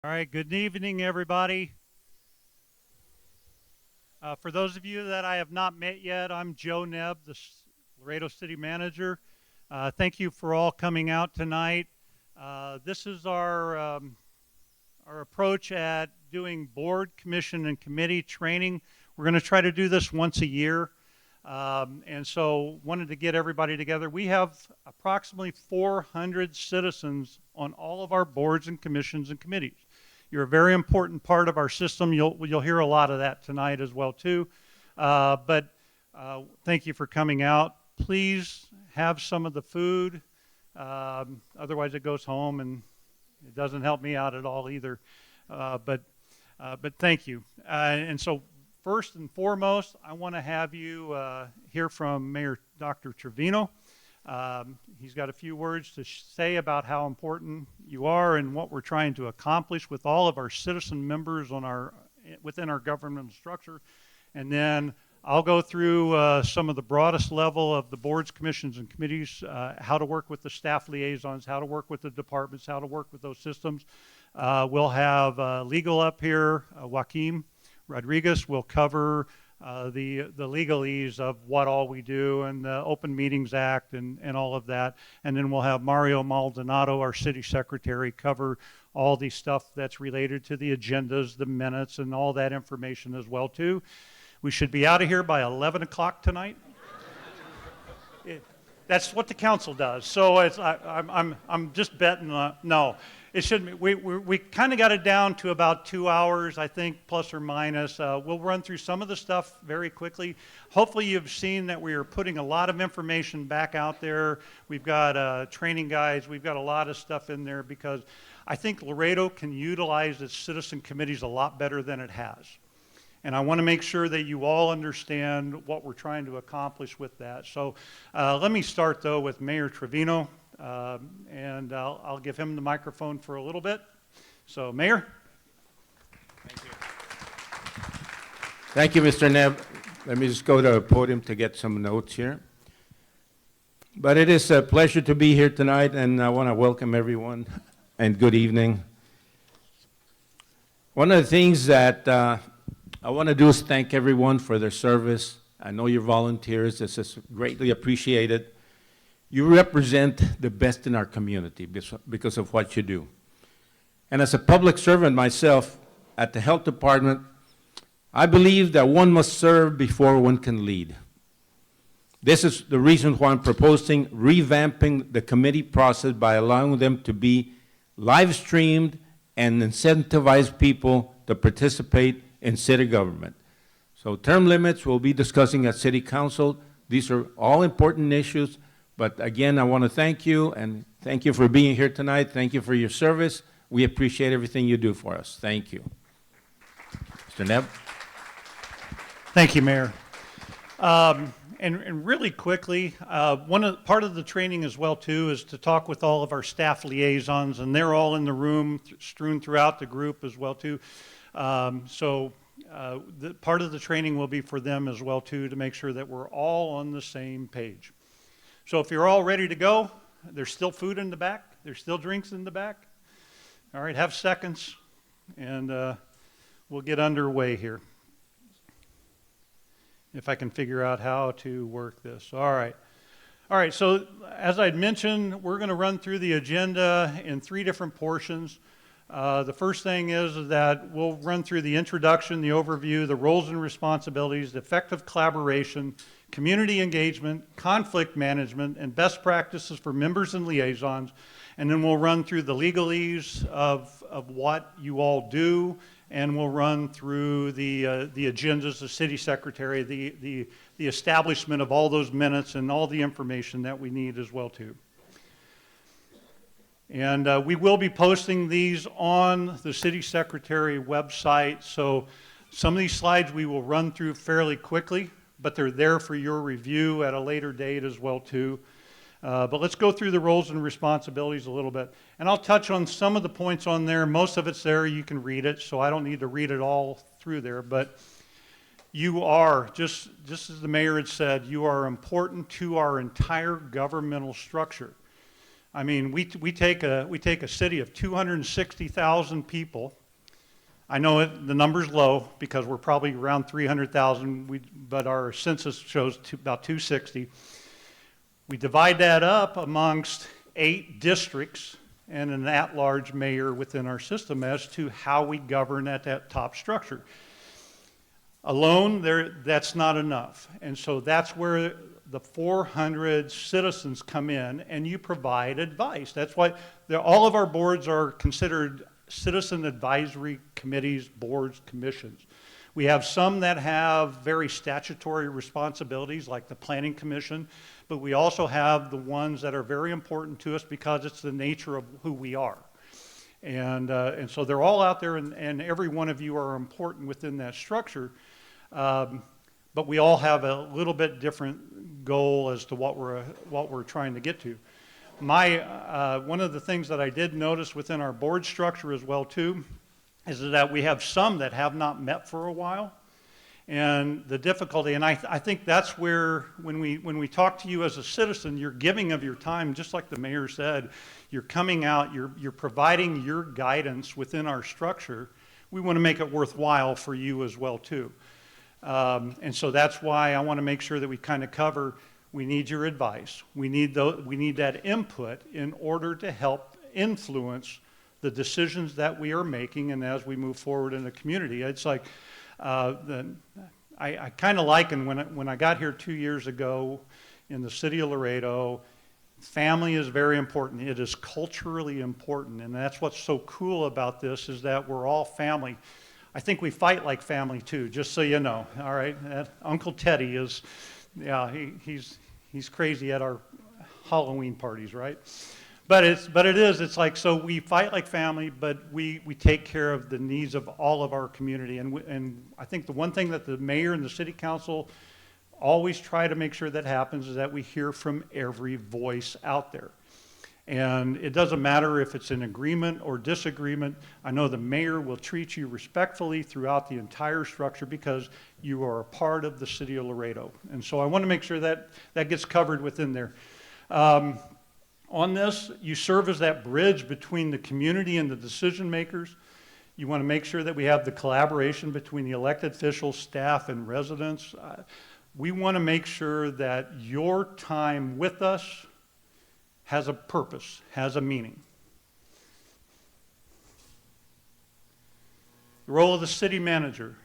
All right, good evening, everybody. For those of you that I have not met yet, I'm Joe Nebb, the Laredo City Manager. Thank you for all coming out tonight. This is our approach at doing board, commission, and committee training. We're going to try to do this once a year. And so wanted to get everybody together. We have approximately 400 citizens on all of our boards and commissions and committees. You're a very important part of our system. You'll hear a lot of that tonight as well too. But thank you for coming out. Please have some of the food. Otherwise it goes home and it doesn't help me out at all either. But thank you. And so first and foremost, I want to have you hear from Mayor Dr. Trevino. He's got a few words to say about how important you are and what we're trying to accomplish with all of our citizen members within our governmental structure. And then I'll go through some of the broadest level of the boards, commissions, and committees, how to work with the staff liaisons, how to work with the departments, how to work with those systems. We'll have legal up here. Joaquin Rodriguez will cover the legalese of what all we do and the Open Meetings Act and all of that. And then we'll have Mario Maldonado, our city secretary, cover all the stuff that's related to the agendas, the minutes, and all that information as well too. We should be out of here by 11 o'clock tonight. That's what the council does. So I'm just betting. No, it shouldn't be. We kind of got it down to about 2 hours, I think, plus or minus. We'll run through some of the stuff very quickly. Hopefully you've seen that we are putting a lot of information back out there. We've got training guides. We've got a lot of stuff in there because I think Laredo can utilize its citizen committees a lot better than it has. And I want to make sure that you all understand what we're trying to accomplish with that. So let me start, though, with Mayor Trevino, and I'll give him the microphone for a little bit. So, Mayor. Thank you. Thank you, Mr. Nebb. Let me just go to the podium to get some notes here. But it is a pleasure to be here tonight, and I want to welcome everyone, and good evening. One of the things that I want to do is thank everyone for their service. I know you're volunteers. This is greatly appreciated. You represent the best in our community because of what you do. And as a public servant myself at the health department, I believe that one must serve before one can lead. This is the reason why I'm proposing revamping the committee process by allowing them to be live streamed and incentivize people to participate in city government. So term limits we'll be discussing at City Council. These are all important issues, but again, I want to thank you, and thank you for being here tonight. Thank you for your service. We appreciate everything you do for us. Thank you. Mr. Nebb. Thank you, Mayor. And really quickly, part of the training as well too is to talk with all of our staff liaisons, and they're all in the room, strewn throughout the group as well too. Part of the training will be for them as well too, to make sure that we're all on the same page. So if you're all ready to go, there's still food in the back, there's still drinks in the back. All right, have seconds, and we'll get underway here. If I can figure out how to work this. All right, so as I'd mentioned, we're going to run through the agenda in 3 different portions. The first thing is that we'll run through the introduction, the overview, the roles and responsibilities, effective collaboration, community engagement, conflict management, and best practices for members and liaisons. And then we'll run through the legalese of what you all do, and we'll run through the agendas, the city secretary, the establishment of all those minutes and all the information that we need as well too. And we will be posting these on the city secretary website. So some of these slides we will run through fairly quickly, but they're there for your review at a later date as well too. But let's go through the roles and responsibilities a little bit. And I'll touch on some of the points on there. Most of it's there, you can read it, so I don't need to read it all through there. But you are, just as the mayor had said, you are important to our entire governmental structure. I mean, we take a city of 260,000 people. I know the number's low because we're probably around 300,000, but our census shows about 260. We divide that up amongst 8 districts and an at-large mayor within our system as to how we govern at that top structure. Alone, that's not enough. And so that's where the 400 citizens come in and you provide advice. That's why all of our boards are considered citizen advisory committees, boards, commissions. We have some that have very statutory responsibilities like the Planning Commission, but we also have the ones that are very important to us because it's the nature of who we are. And so they're all out there, and every one of you are important within that structure. But we all have a little bit different goal as to what we're trying to get to. One of the things that I did notice within our board structure as well too is that we have some that have not met for a while. And the difficulty, and I think that's where, when we talk to you as a citizen, you're giving of your time, just like the mayor said, you're coming out, you're providing your guidance within our structure. We want to make it worthwhile for you as well too. And so that's why I want to make sure that we kind of cover, we need your advice. We need that input in order to help influence the decisions that we are making and as we move forward in the community. It's like, I kind of liken when I got here 2 years ago in the city of Laredo, family is very important. It is culturally important, and that's what's so cool about this is that we're all family. I think we fight like family too, just so you know. All right, Uncle Teddy is, yeah, he's crazy at our Halloween parties, right? But it's like, so we fight like family, but we take care of the needs of all of our community. And I think the one thing that the mayor and the city council always try to make sure that happens is that we hear from every voice out there. And it doesn't matter if it's an agreement or disagreement. I know the mayor will treat you respectfully throughout the entire structure because you are a part of the city of Laredo. And so I want to make sure that that gets covered within there. On this, you serve as that bridge between the community and the decision makers. You want to make sure that we have the collaboration between the elected officials, staff, and residents. We want to make sure that your time with us has a purpose, has a meaning. The role of the city manager.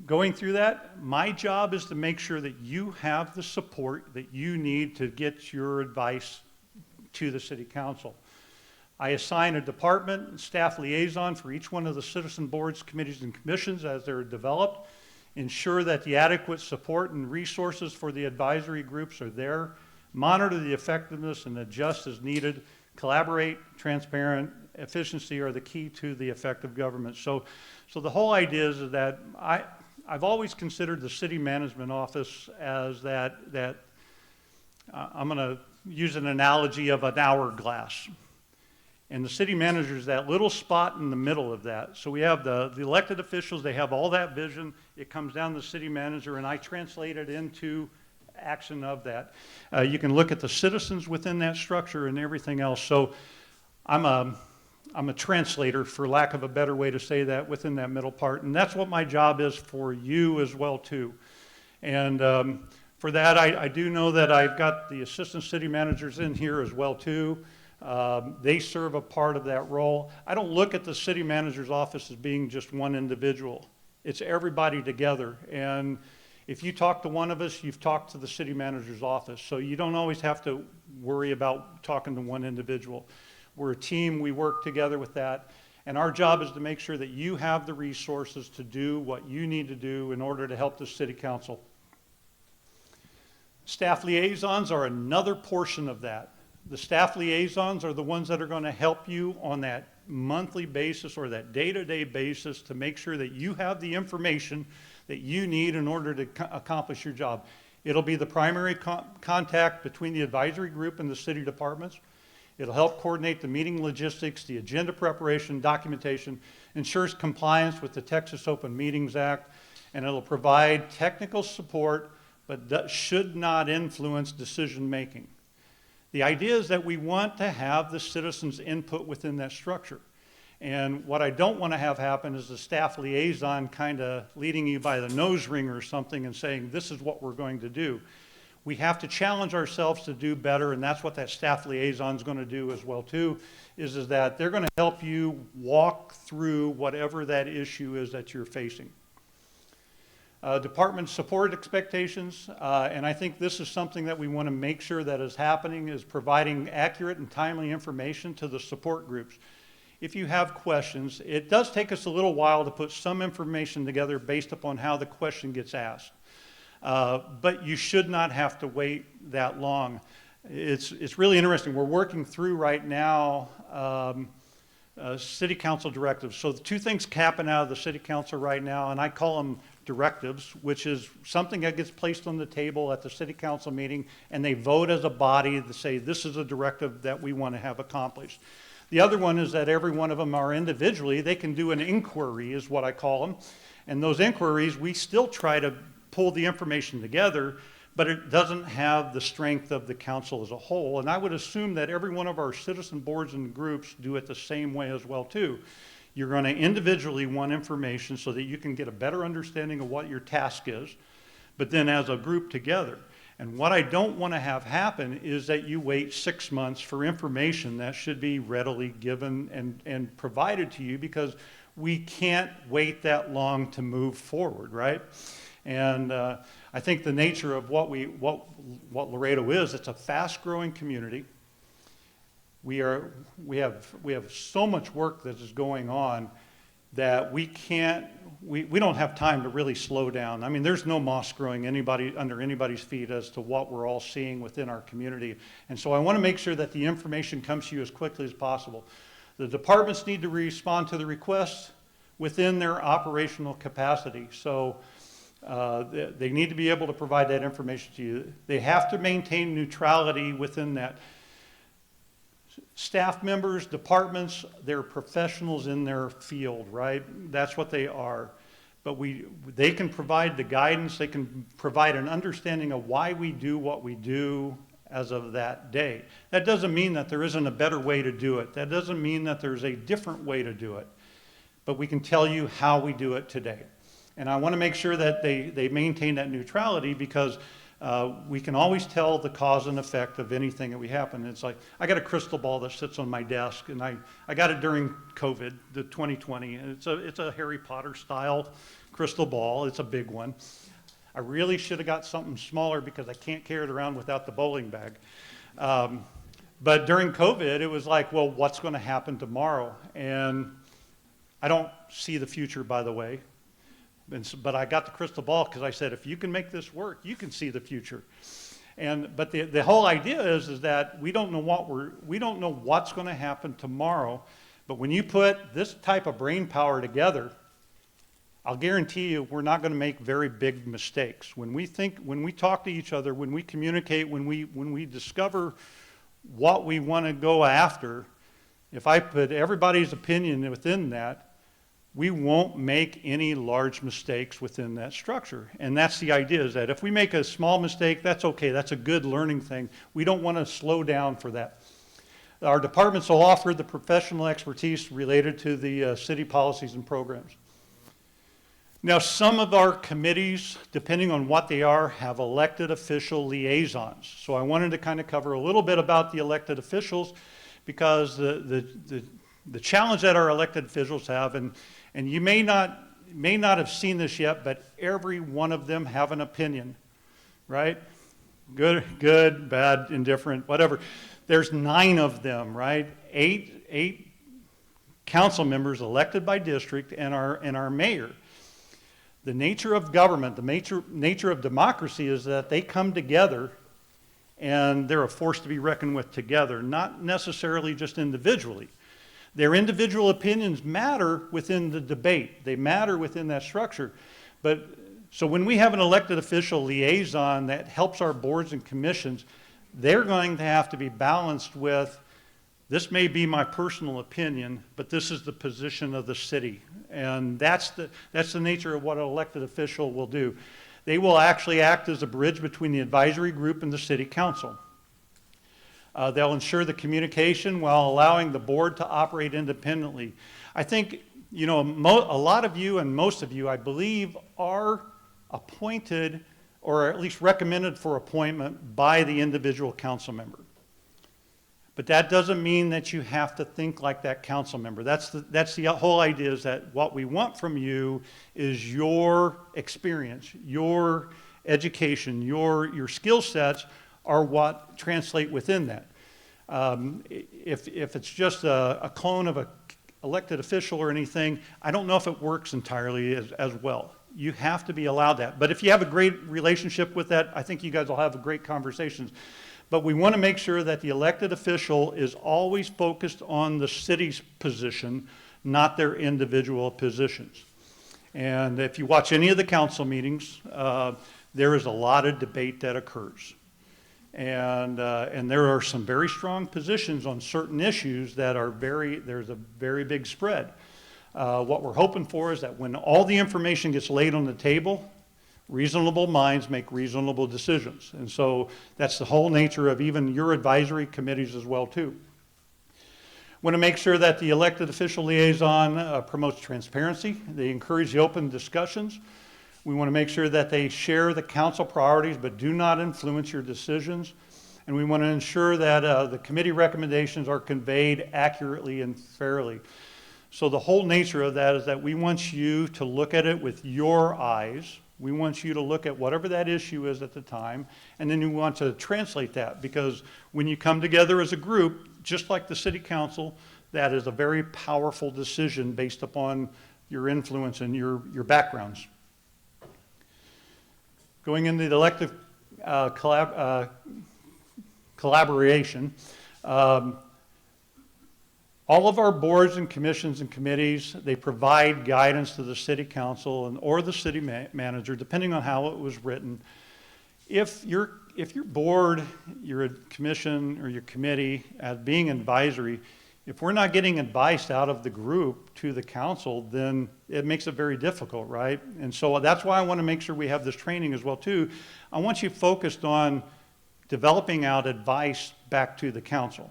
Going through that, my job is to make sure that you have the support that you need to get your advice to the city council. I assign a department and staff liaison for each one of the citizen boards, committees, and commissions as they're developed. Ensure that the adequate support and resources for the advisory groups are there. Monitor the effectiveness and adjust as needed. Collaborate, transparent, efficiency are the key to the effective government. So the whole idea is that I've always considered the city management office as that I'm going to use an analogy of an hourglass. And the city manager is that little spot in the middle of that. So we have the elected officials, they have all that vision. It comes down to the city manager, and I translate it into action of that. You can look at the citizens within that structure and everything else. So I'm a translator, for lack of a better way to say that, within that middle part. And that's what my job is for you as well, too. And for that, I do know that I've got the assistant city managers in here as well, too. They serve a part of that role. I don't look at the city manager's office as being just one individual. It's everybody together. And if you talk to one of us, you've talked to the city manager's office. So you don't always have to worry about talking to one individual. We're a team, we work together with that. And our job is to make sure that you have the resources to do what you need to do in order to help the city council. Staff liaisons are another portion of that. The staff liaisons are the ones that are going to help you on that monthly basis or that day-to-day basis to make sure that you have the information that you need in order to accomplish your job. It'll be the primary contact between the advisory group and the city departments. It'll help coordinate the meeting logistics, the agenda preparation, documentation, ensures compliance with the Texas Open Meetings Act, and it'll provide technical support, but that should not influence decision making. The idea is that we want to have the citizens' input within that structure. And what I don't want to have happen is the staff liaison kind of leading you by the nose ring or something and saying, this is what we're going to do. We have to challenge ourselves to do better, and that's what that staff liaison is going to do as well too, is that they're going to help you walk through whatever that issue is that you're facing. Department support expectations, and I think this is something that we want to make sure that is happening, is providing accurate and timely information to the support groups. If you have questions, it does take us a little while to put some information together based upon how the question gets asked. But you should not have to wait that long. It's really interesting. We're working through right now city council directives. So the two things happen out of the city council right now, and I call them directives, which is something that gets placed on the table at the city council meeting, and they vote as a body to say this is a directive that we want to have accomplished. The other one is that every one of them are individually, they can do an inquiry is what I call them. And those inquiries, we still try to pull the information together, but it doesn't have the strength of the council as a whole. And I would assume that every one of our citizen boards and groups do it the same way as well too. You're going to individually want information so that you can get a better understanding of what your task is, but then as a group together. And what I don't want to have happen is that you wait 6 months for information that should be readily given and provided to you, because we can't wait that long to move forward, right? And I think the nature of what Laredo is, it's a fast-growing community. We have so much work that is going on that we don't have time to really slow down. I mean, there's no moss growing under anybody's feet as to what we're all seeing within our community. And so I want to make sure that the information comes to you as quickly as possible. The departments need to respond to the requests within their operational capacity. So they need to be able to provide that information to you. They have to maintain neutrality within that. Staff members, departments, they're professionals in their field, right? That's what they are. But they can provide the guidance, they can provide an understanding of why we do what we do as of that day. That doesn't mean that there isn't a better way to do it. That doesn't mean that there's a different way to do it. But we can tell you how we do it today. And I want to make sure that they maintain that neutrality, because we can always tell the cause and effect of anything that we happen. It's like, I got a crystal ball that sits on my desk, and I got it during COVID, the 2020. And it's a Harry Potter style crystal ball. It's a big one. I really should have got something smaller because I can't carry it around without the bowling bag. But during COVID, it was like, well, what's going to happen tomorrow? And I don't see the future, by the way. But I got the crystal ball because I said, if you can make this work, you can see the future. But the whole idea is that we don't know what's going to happen tomorrow. But when you put this type of brain power together, I'll guarantee you we're not going to make very big mistakes. When we think, when we talk to each other, when we communicate, when we discover what we want to go after, if I put everybody's opinion within that, we won't make any large mistakes within that structure. And that's the idea, is that if we make a small mistake, that's okay. That's a good learning thing. We don't want to slow down for that. Our departments will offer the professional expertise related to the city policies and programs. Now, some of our committees, depending on what they are, have elected official liaisons. So I wanted to kind of cover a little bit about the elected officials, because the challenge that our elected officials have, and you may not have seen this yet, but every one of them have an opinion, right? Good, bad, indifferent, whatever. There's 9 of them, right? Eight council members elected by district, and our mayor. The nature of government, the nature of democracy is that they come together and they're a force to be reckoned with together, not necessarily just individually. Their individual opinions matter within the debate. They matter within that structure. So when we have an elected official liaison that helps our boards and commissions, they're going to have to be balanced with, this may be my personal opinion, but this is the position of the city. And that's the nature of what an elected official will do. They will actually act as a bridge between the advisory group and the city council. They'll ensure the communication while allowing the board to operate independently. I think, you know, a lot of you and most of you, I believe, are appointed or at least recommended for appointment by the individual council member. But that doesn't mean that you have to think like that council member. That's the whole idea, is that what we want from you is your experience, your education, your skill sets are what translate within that. If it's just a clone of an elected official or anything, I don't know if it works entirely as well. You have to be allowed that. But if you have a great relationship with that, I think you guys will have great conversations. But we want to make sure that the elected official is always focused on the city's position, not their individual positions. And if you watch any of the council meetings, there is a lot of debate that occurs. And there are some very strong positions on certain issues that are there's a very big spread. What we're hoping for is that when all the information gets laid on the table, reasonable minds make reasonable decisions. And so that's the whole nature of even your advisory committees as well too. Want to make sure that the elected official liaison promotes transparency. They encourage the open discussions. We want to make sure that they share the council priorities but do not influence your decisions. And we want to ensure that the committee recommendations are conveyed accurately and fairly. So the whole nature of that is that we want you to look at it with your eyes. We want you to look at whatever that issue is at the time, and then you want to translate that, because when you come together as a group, just like the city council, that is a very powerful decision based upon your influence and your backgrounds. Going into the elective collaboration, all of our boards and commissions and committees, they provide guidance to the city council or the city manager, depending on how it was written. If your board, your commission, or your committee, as being advisory, if we're not getting advice out of the group to the council, then it makes it very difficult, right? And so that's why I want to make sure we have this training as well too. I want you focused on developing out advice back to the council.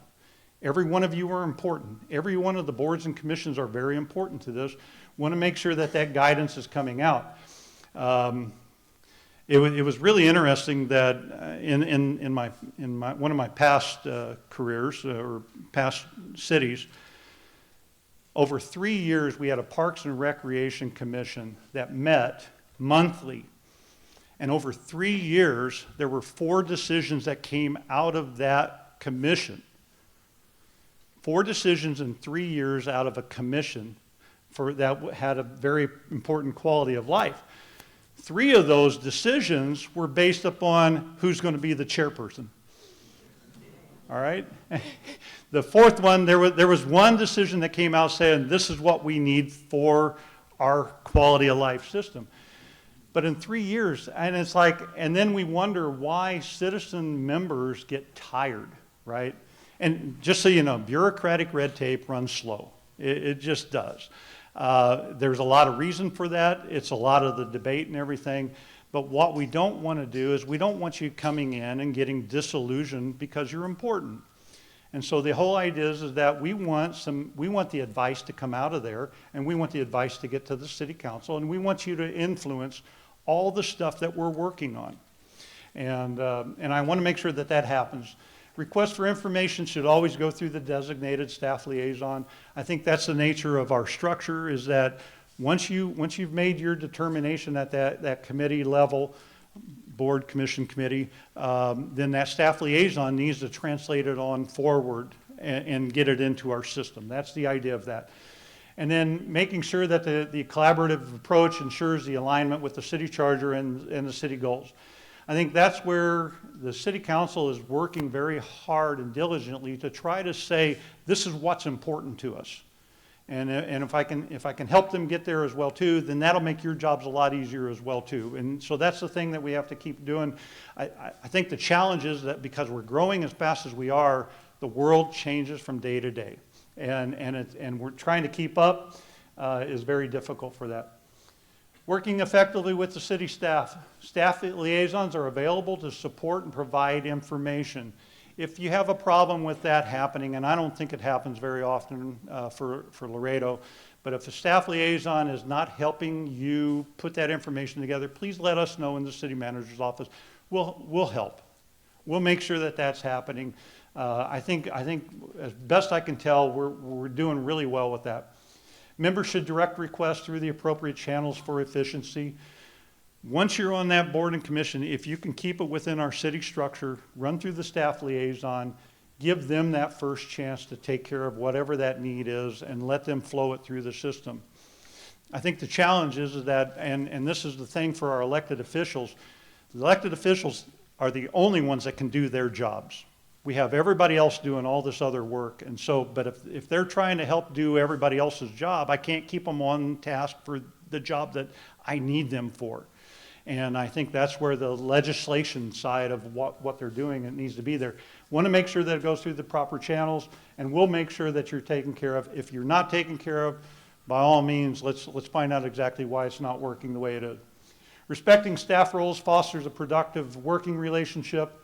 Every one of you are important. Every one of the boards and commissions are very important to this. Want to make sure that that guidance is coming out. It was really interesting that in one of my past careers or past cities, over 3 years we had a Parks and Recreation Commission that met monthly. And over 3 years, there were 4 decisions that came out of that commission. 4 decisions in 3 years out of a commission that had a very important quality of life. 3 of those decisions were based upon who's going to be the chairperson. All right? The 4th one, there was one decision that came out saying this is what we need for our quality of life system. But in 3 years, and it's like, and then we wonder why citizen members get tired, right? And just so you know, bureaucratic red tape runs slow. It just does. There's a lot of reason for that. It's a lot of the debate and everything. But what we don't want to do is we don't want you coming in and getting disillusioned because you're important. And so the whole idea is that we want the advice to come out of there, and we want the advice to get to the city council, and we want you to influence all the stuff that we're working on. And I want to make sure that that happens. Requests for information should always go through the designated staff liaison. I think that's the nature of our structure, is that once you've made your determination at that committee level, board, commission, committee, then that staff liaison needs to translate it on forward and get it into our system. That's the idea of that. And then making sure that the collaborative approach ensures the alignment with the city charter and the city goals. I think that's where the city council is working very hard and diligently to try to say, this is what's important to us. And if I can help them get there as well too, then that'll make your jobs a lot easier as well too. And so that's the thing that we have to keep doing. I think the challenge is that because we're growing as fast as we are, the world changes from day to day. And we're trying to keep up is very difficult for that. Working effectively with the city staff. Staff liaisons are available to support and provide information. if you have a problem with that happening, and I don't think it happens very often for Laredo, but if the staff liaison is not helping you put that information together, please let us know in the city manager's office. We'll help. We'll make sure that that's happening. I think as best I can tell, we're doing really well with that. Members should direct requests through the appropriate channels for efficiency. Once you're on that board and commission, if you can keep it within our city structure, run through the staff liaison, give them that first chance to take care of whatever that need is and let them flow it through the system. I think the challenge is that, and this is the thing for our elected officials, the elected officials are the only ones that can do their jobs. We have everybody else doing all this other work, and so, but if they're trying to help do everybody else's job, I can't keep them on task for the job that I need them for. And I think that's where the legislation side of what they're doing, it needs to be there. Want to make sure that it goes through the proper channels, and we'll make sure that you're taken care of. If you're not taken care of, by all means, let's find out exactly why it's not working the way it is. Respecting staff roles fosters a productive working relationship,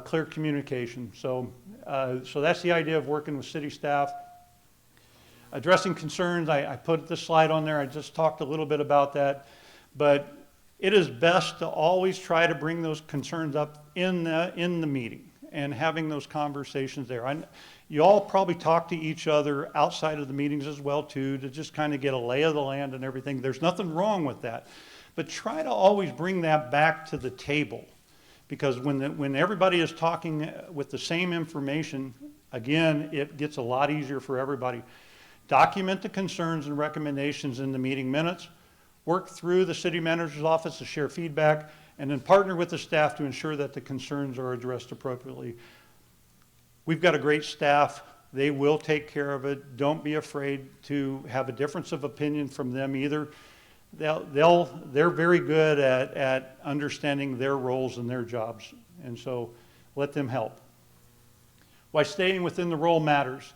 clear communication. So that's the idea of working with city staff. Addressing concerns, I put this slide on there. I just talked a little bit about that, but it is best to always try to bring those concerns up in the meeting and having those conversations there. You all probably talk to each other outside of the meetings as well too, to just kind of get a lay of the land and everything. There's nothing wrong with that, but try to always bring that back to the table, because when everybody is talking with the same information, again, it gets a lot easier for everybody. Document the concerns and recommendations in the meeting minutes. Work through the city manager's office to share feedback, and then partner with the staff to ensure that the concerns are addressed appropriately. We've got a great staff. They will take care of it. Don't be afraid to have a difference of opinion from them either. They're very good at understanding their roles and their jobs, and so let them help. Why staying within the role matters.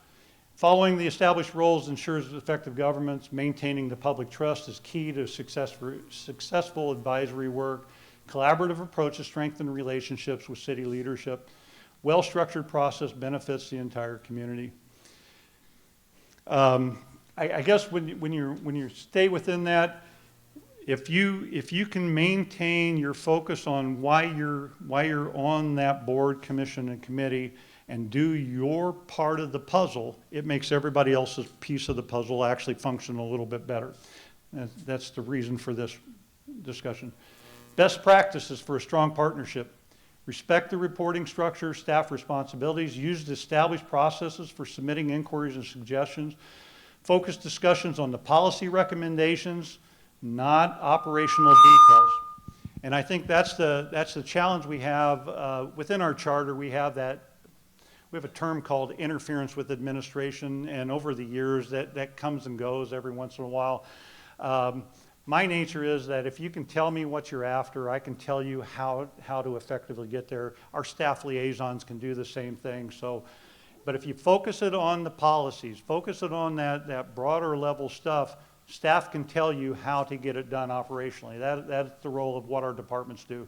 Following the established roles ensures effective governance. Maintaining the public trust is key to successful advisory work. Collaborative approaches strengthen relationships with city leadership. Well-structured process benefits the entire community. I guess when you stay within that, if you can maintain your focus on why you're on that board, commission, and committee, and do your part of the puzzle, it makes everybody else's piece of the puzzle actually function a little bit better. That's the reason for this discussion. Best practices for a strong partnership. Respect the reporting structure, staff responsibilities. Use the established processes for submitting inquiries and suggestions. Focus discussions on the policy recommendations, not operational details. And I think that's the challenge we have within our charter. We have a term called interference with administration, and over the years that comes and goes every once in a while. My nature is that if you can tell me what you're after, I can tell you how to effectively get there. Our staff liaisons can do the same thing. So, but if you focus it on the policies, focus it on that broader level stuff, staff can tell you how to get it done operationally. That's the role of what our departments do.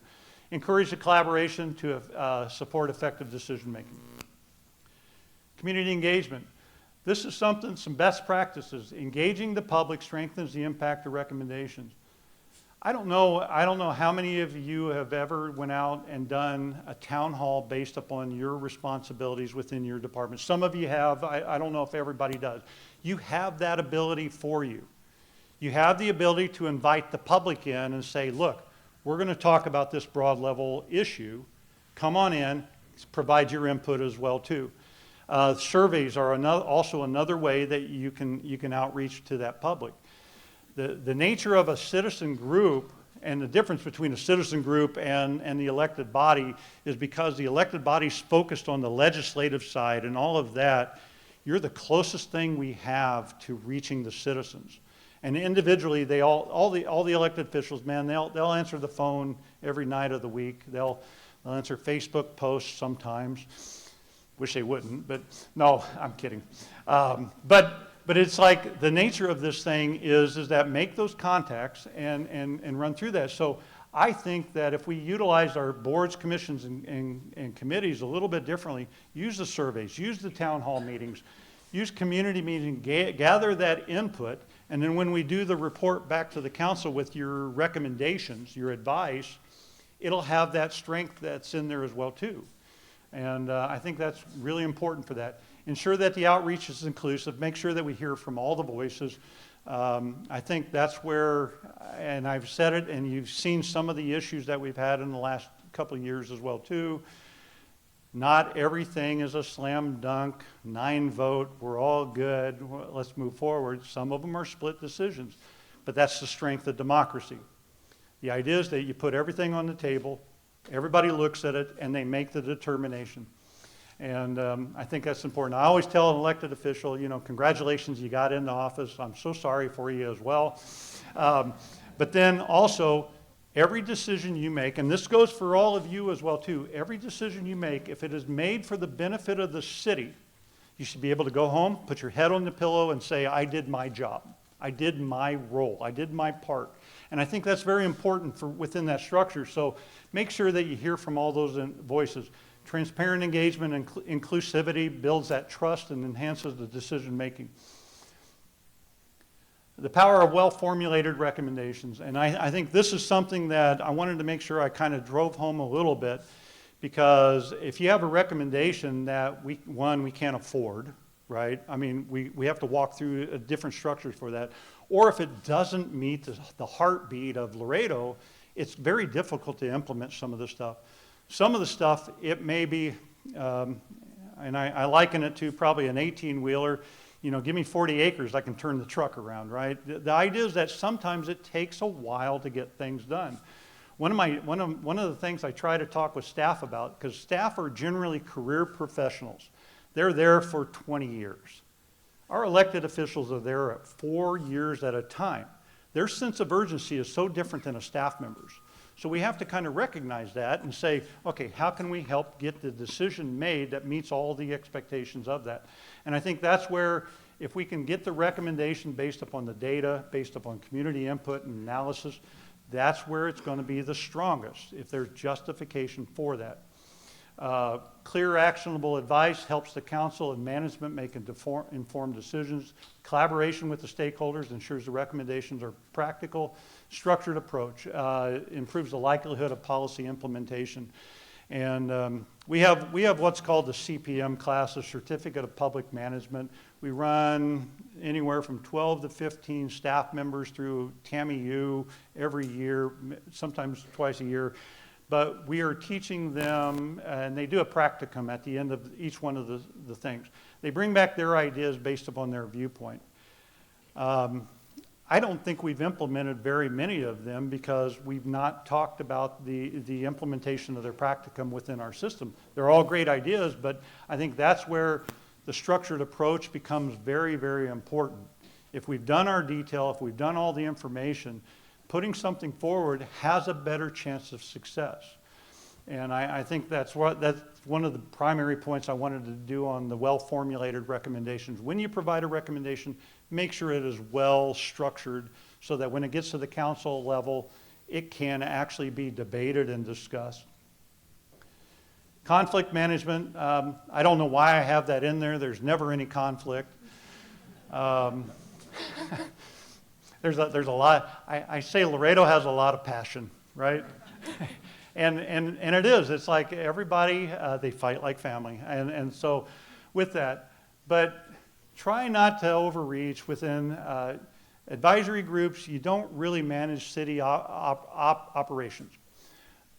Encourage the collaboration to support effective decision making. Community engagement. This is some best practices. Engaging the public strengthens the impact of recommendations. I don't know how many of you have ever went out and done a town hall based upon your responsibilities within your department. Some of you have. I don't know if everybody does. You have that ability for you. You have the ability to invite the public in and say, look, we're going to talk about this broad level issue. Come on in, provide your input as well too. Surveys are also another way that you can outreach to that public. The nature of a citizen group and the difference between a citizen group and the elected body is because the elected body's focused on the legislative side and all of that. You're the closest thing we have to reaching the citizens. And individually, all the elected officials, man, they'll answer the phone every night of the week. They'll answer Facebook posts sometimes. Wish they wouldn't, but no, I'm kidding. But it's like the nature of this thing is that make those contacts and run through that. So I think that if we utilize our boards, commissions, and committees a little bit differently, use the surveys, use the town hall meetings, use community meetings, gather that input, and then when we do the report back to the council with your recommendations, your advice, it'll have that strength that's in there as well too. And I think that's really important for that. Ensure that the outreach is inclusive. Make sure that we hear from all the voices. I think that's where, and I've said it, and you've seen some of the issues that we've had in the last couple of years as well too. Not everything is a slam dunk, 9-vote, we're all good, let's move forward. Some of them are split decisions, but that's the strength of democracy. The idea is that you put everything on the table, everybody looks at it, and they make the determination. And I think that's important. I always tell an elected official, you know, congratulations, you got into office. I'm so sorry for you as well. But then also, every decision you make, and this goes for all of you as well too, every decision you make, if it is made for the benefit of the city, you should be able to go home, put your head on the pillow and say, I did my job. I did my role. I did my part. And I think that's very important for within that structure. So make sure that you hear from all those voices. Transparent engagement and inclusivity builds that trust and enhances the decision making. The power of well-formulated recommendations. And I think this is something that I wanted to make sure I kind of drove home a little bit, because if you have a recommendation that we can't afford, right? I mean, we have to walk through a different structures for that. Or if it doesn't meet the heartbeat of Laredo, it's very difficult to implement some of this stuff. Some of the stuff, it may be, and I liken it to probably an 18-wheeler. You know, give me 40 acres, I can turn the truck around, right? The idea is that sometimes it takes a while to get things done. One of the things I try to talk with staff about, because staff are generally career professionals. They're there for 20 years. Our elected officials are there at 4 years at a time. Their sense of urgency is so different than a staff member's. So we have to kind of recognize that and say, okay, how can we help get the decision made that meets all the expectations of that? And I think that's where, if we can get the recommendation based upon the data, based upon community input and analysis, that's where it's going to be the strongest, if there's justification for that. Clear, actionable advice helps the council and management make informed decisions. Collaboration with the stakeholders ensures the recommendations are practical. Structured approach improves the likelihood of policy implementation. And we have what's called the CPM class, a Certificate of Public Management. We run anywhere from 12 to 15 staff members through TAMIU every year, sometimes twice a year. But we are teaching them, and they do a practicum at the end of each one of the things. They bring back their ideas based upon their viewpoint. I don't think we've implemented very many of them because we've not talked about the implementation of their practicum within our system. They're all great ideas, but I think that's where the structured approach becomes very, very important. If we've done our detail, if we've done all the information, putting something forward has a better chance of success. And I think that's one of the primary points I wanted to do on the well-formulated recommendations. When you provide a recommendation, make sure it is well structured so that when it gets to the council level, it can actually be debated and discussed. Conflict management, I don't know why I have that in there. There's never any conflict. There's a lot. I say Laredo has a lot of passion, right? and it is. It's like everybody, they fight like family. And so with that, but try not to overreach within advisory groups. You don't really manage city operations.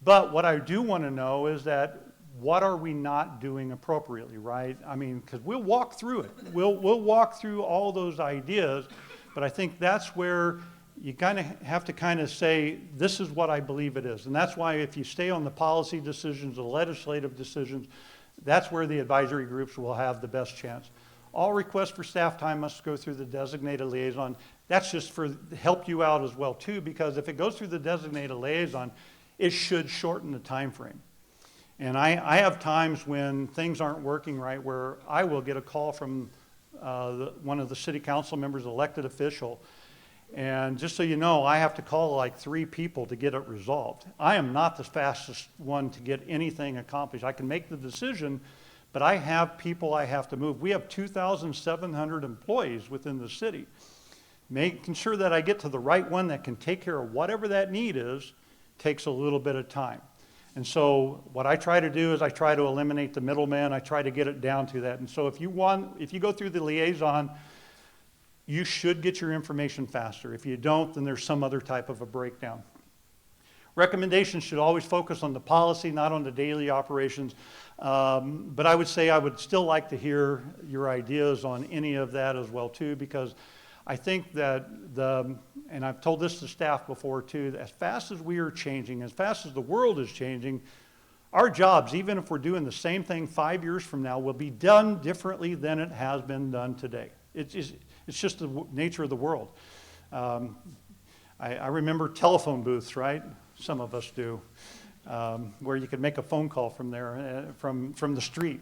But what I do want to know is that what are we not doing appropriately, right? I mean, because we'll walk through it. We'll walk through all those ideas. But I think that's where you kind of have to kind of say, this is what I believe it is. And that's why if you stay on the policy decisions, the legislative decisions, that's where the advisory groups will have the best chance. All requests for staff time must go through the designated liaison. That's just to help you out as well too, because if it goes through the designated liaison, it should shorten the time frame. And I have times when things aren't working right where I will get a call from one of the city council members, elected official, And just so you know, I have to call like 3 people to get it resolved. I am not the fastest one to get anything accomplished. I can make the decision, but I have people I have to move. We have 2,700 employees within the city. Making sure that I get to the right one that can take care of whatever that need is takes a little bit of time. And so what I try to do is I try to eliminate the middleman. I try to get it down to that. And so if you go through the liaison, you should get your information faster. If you don't, then there's some other type of a breakdown. Recommendations should always focus on the policy, not on the daily operations. But I would say I would still like to hear your ideas on any of that as well too, because I think that and I've told this to staff before too, as fast as we are changing, as fast as the world is changing, our jobs, even if we're doing the same thing 5 years from now, will be done differently than it has been done today. It's just the nature of the world. I remember telephone booths, right? Some of us do, where you could make a phone call from there, from the street.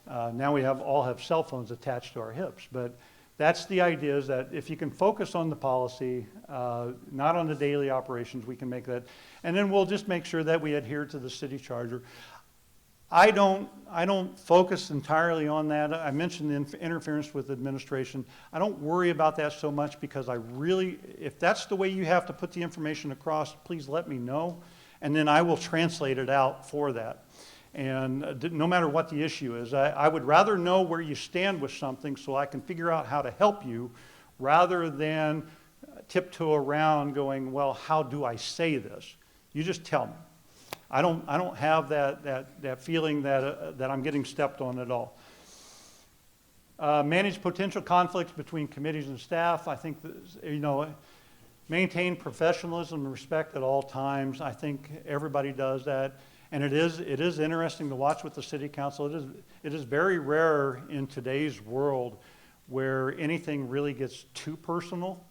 Now we all have cell phones attached to our hips, but that's the idea, is that if you can focus on the policy, not on the daily operations, we can make that. And then we'll just make sure that we adhere to the city charter. I don't focus entirely on that. I mentioned the interference with administration. I don't worry about that so much, because if that's the way you have to put the information across, please let me know, and then I will translate it out for that. And no matter what the issue is, I would rather know where you stand with something so I can figure out how to help you, rather than tiptoe around going, well, how do I say this? You just tell me. I don't have that feeling that I'm getting stepped on at all. Manage potential conflicts between committees and staff. I think that, maintain professionalism and respect at all times. I think everybody does that. And it is interesting to watch with the city council. It is very rare in today's world where anything really gets too personal.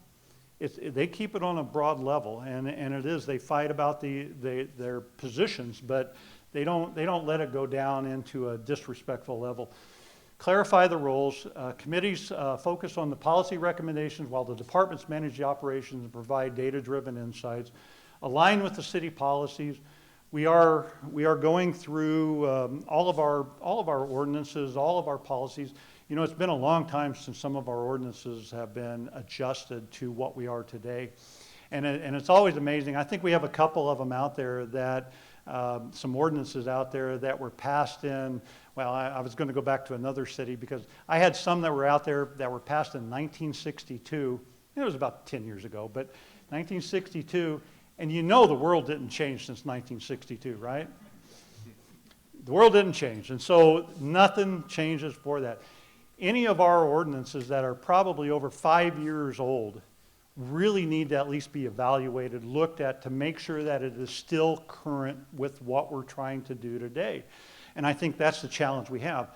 They keep it on a broad level, and they fight about their positions, but they don't let it go down into a disrespectful level. Clarify the roles. Committees focus on the policy recommendations, while the departments manage the operations and provide data-driven insights. Align with the city policies. We are going through all of our ordinances, all of our policies. It's been a long time since some of our ordinances have been adjusted to what we are today. And it's always amazing. I think we have a couple of them out there that, some ordinances out there that were passed in, well, I was going to go back to another city, because I had some that were out there that were passed in 1962. It was about 10 years ago, but 1962, and the world didn't change since 1962, right? The world didn't change, and so nothing changes for that. Any of our ordinances that are probably over 5 years old really need to at least be evaluated, looked at, to make sure that it is still current with what we're trying to do today. And I think that's the challenge we have.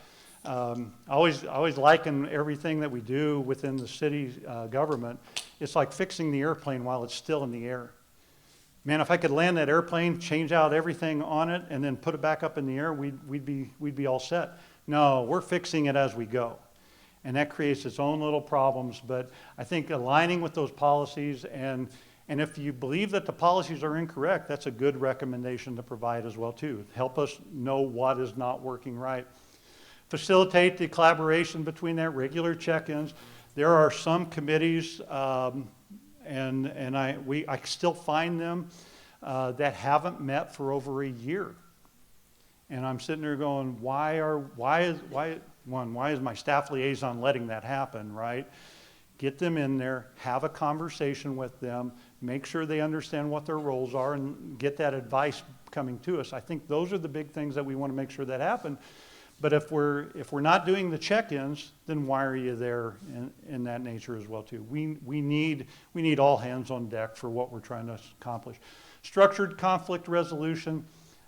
I always liken everything that we do within the city government. It's like fixing the airplane while it's still in the air. Man, if I could land that airplane, change out everything on it, and then put it back up in the air, we'd be all set. No, we're fixing it as we go. And that creates its own little problems. But I think aligning with those policies, and if you believe that the policies are incorrect, that's a good recommendation to provide as well too. Help us know what is not working right. Facilitate the collaboration between that, regular check-ins. There are some committees, and I still find them that haven't met for over a year. And I'm sitting there going, why is my staff liaison letting that happen, right? Get them in there, have a conversation with them, make sure they understand what their roles are, and get that advice coming to us. I think those are the big things that we want to make sure that happen. But if we're not doing the check-ins, then why are you there in that nature as well too? We need all hands on deck for what we're trying to accomplish. Structured conflict resolution.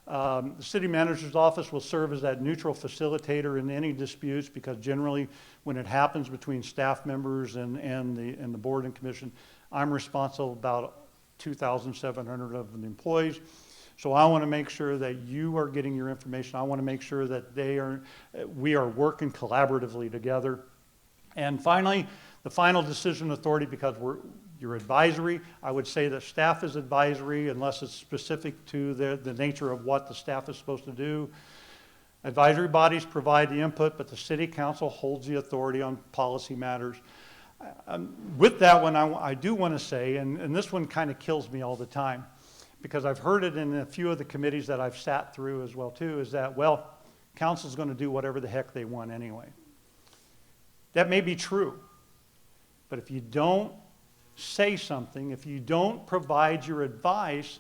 The city manager's office will serve as that neutral facilitator in any disputes, because generally when it happens between staff members and the board and commission, I'm responsible about 2,700 of the employees. So I want to make sure that you are getting your information. I want to make sure that we are working collaboratively together. And finally, the final decision authority, because You're advisory. I would say that staff is advisory unless it's specific to the nature of what the staff is supposed to do. Advisory bodies provide the input, but the city council holds the authority on policy matters. With that one, I do want to say, and this one kind of kills me all the time, because I've heard it in a few of the committees that I've sat through as well too, is that, well, council's going to do whatever the heck they want anyway. That may be true, but if you don't say something, if you don't provide your advice,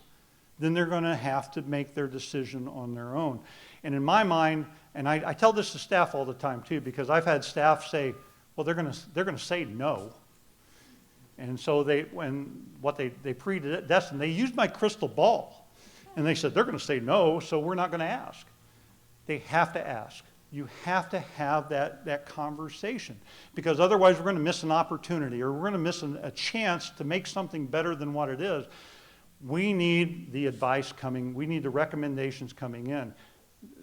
then they're going to have to make their decision on their own. And in my mind, and I tell this to staff all the time too, because I've had staff say, well, they're going to say no. And so they predestined, they used my crystal ball. And they said, they're going to say no, so we're not going to ask. They have to ask. You have to have that conversation, because otherwise we're going to miss an opportunity, or we're going to miss a chance to make something better than what it is. We need the advice coming. We need the recommendations coming in.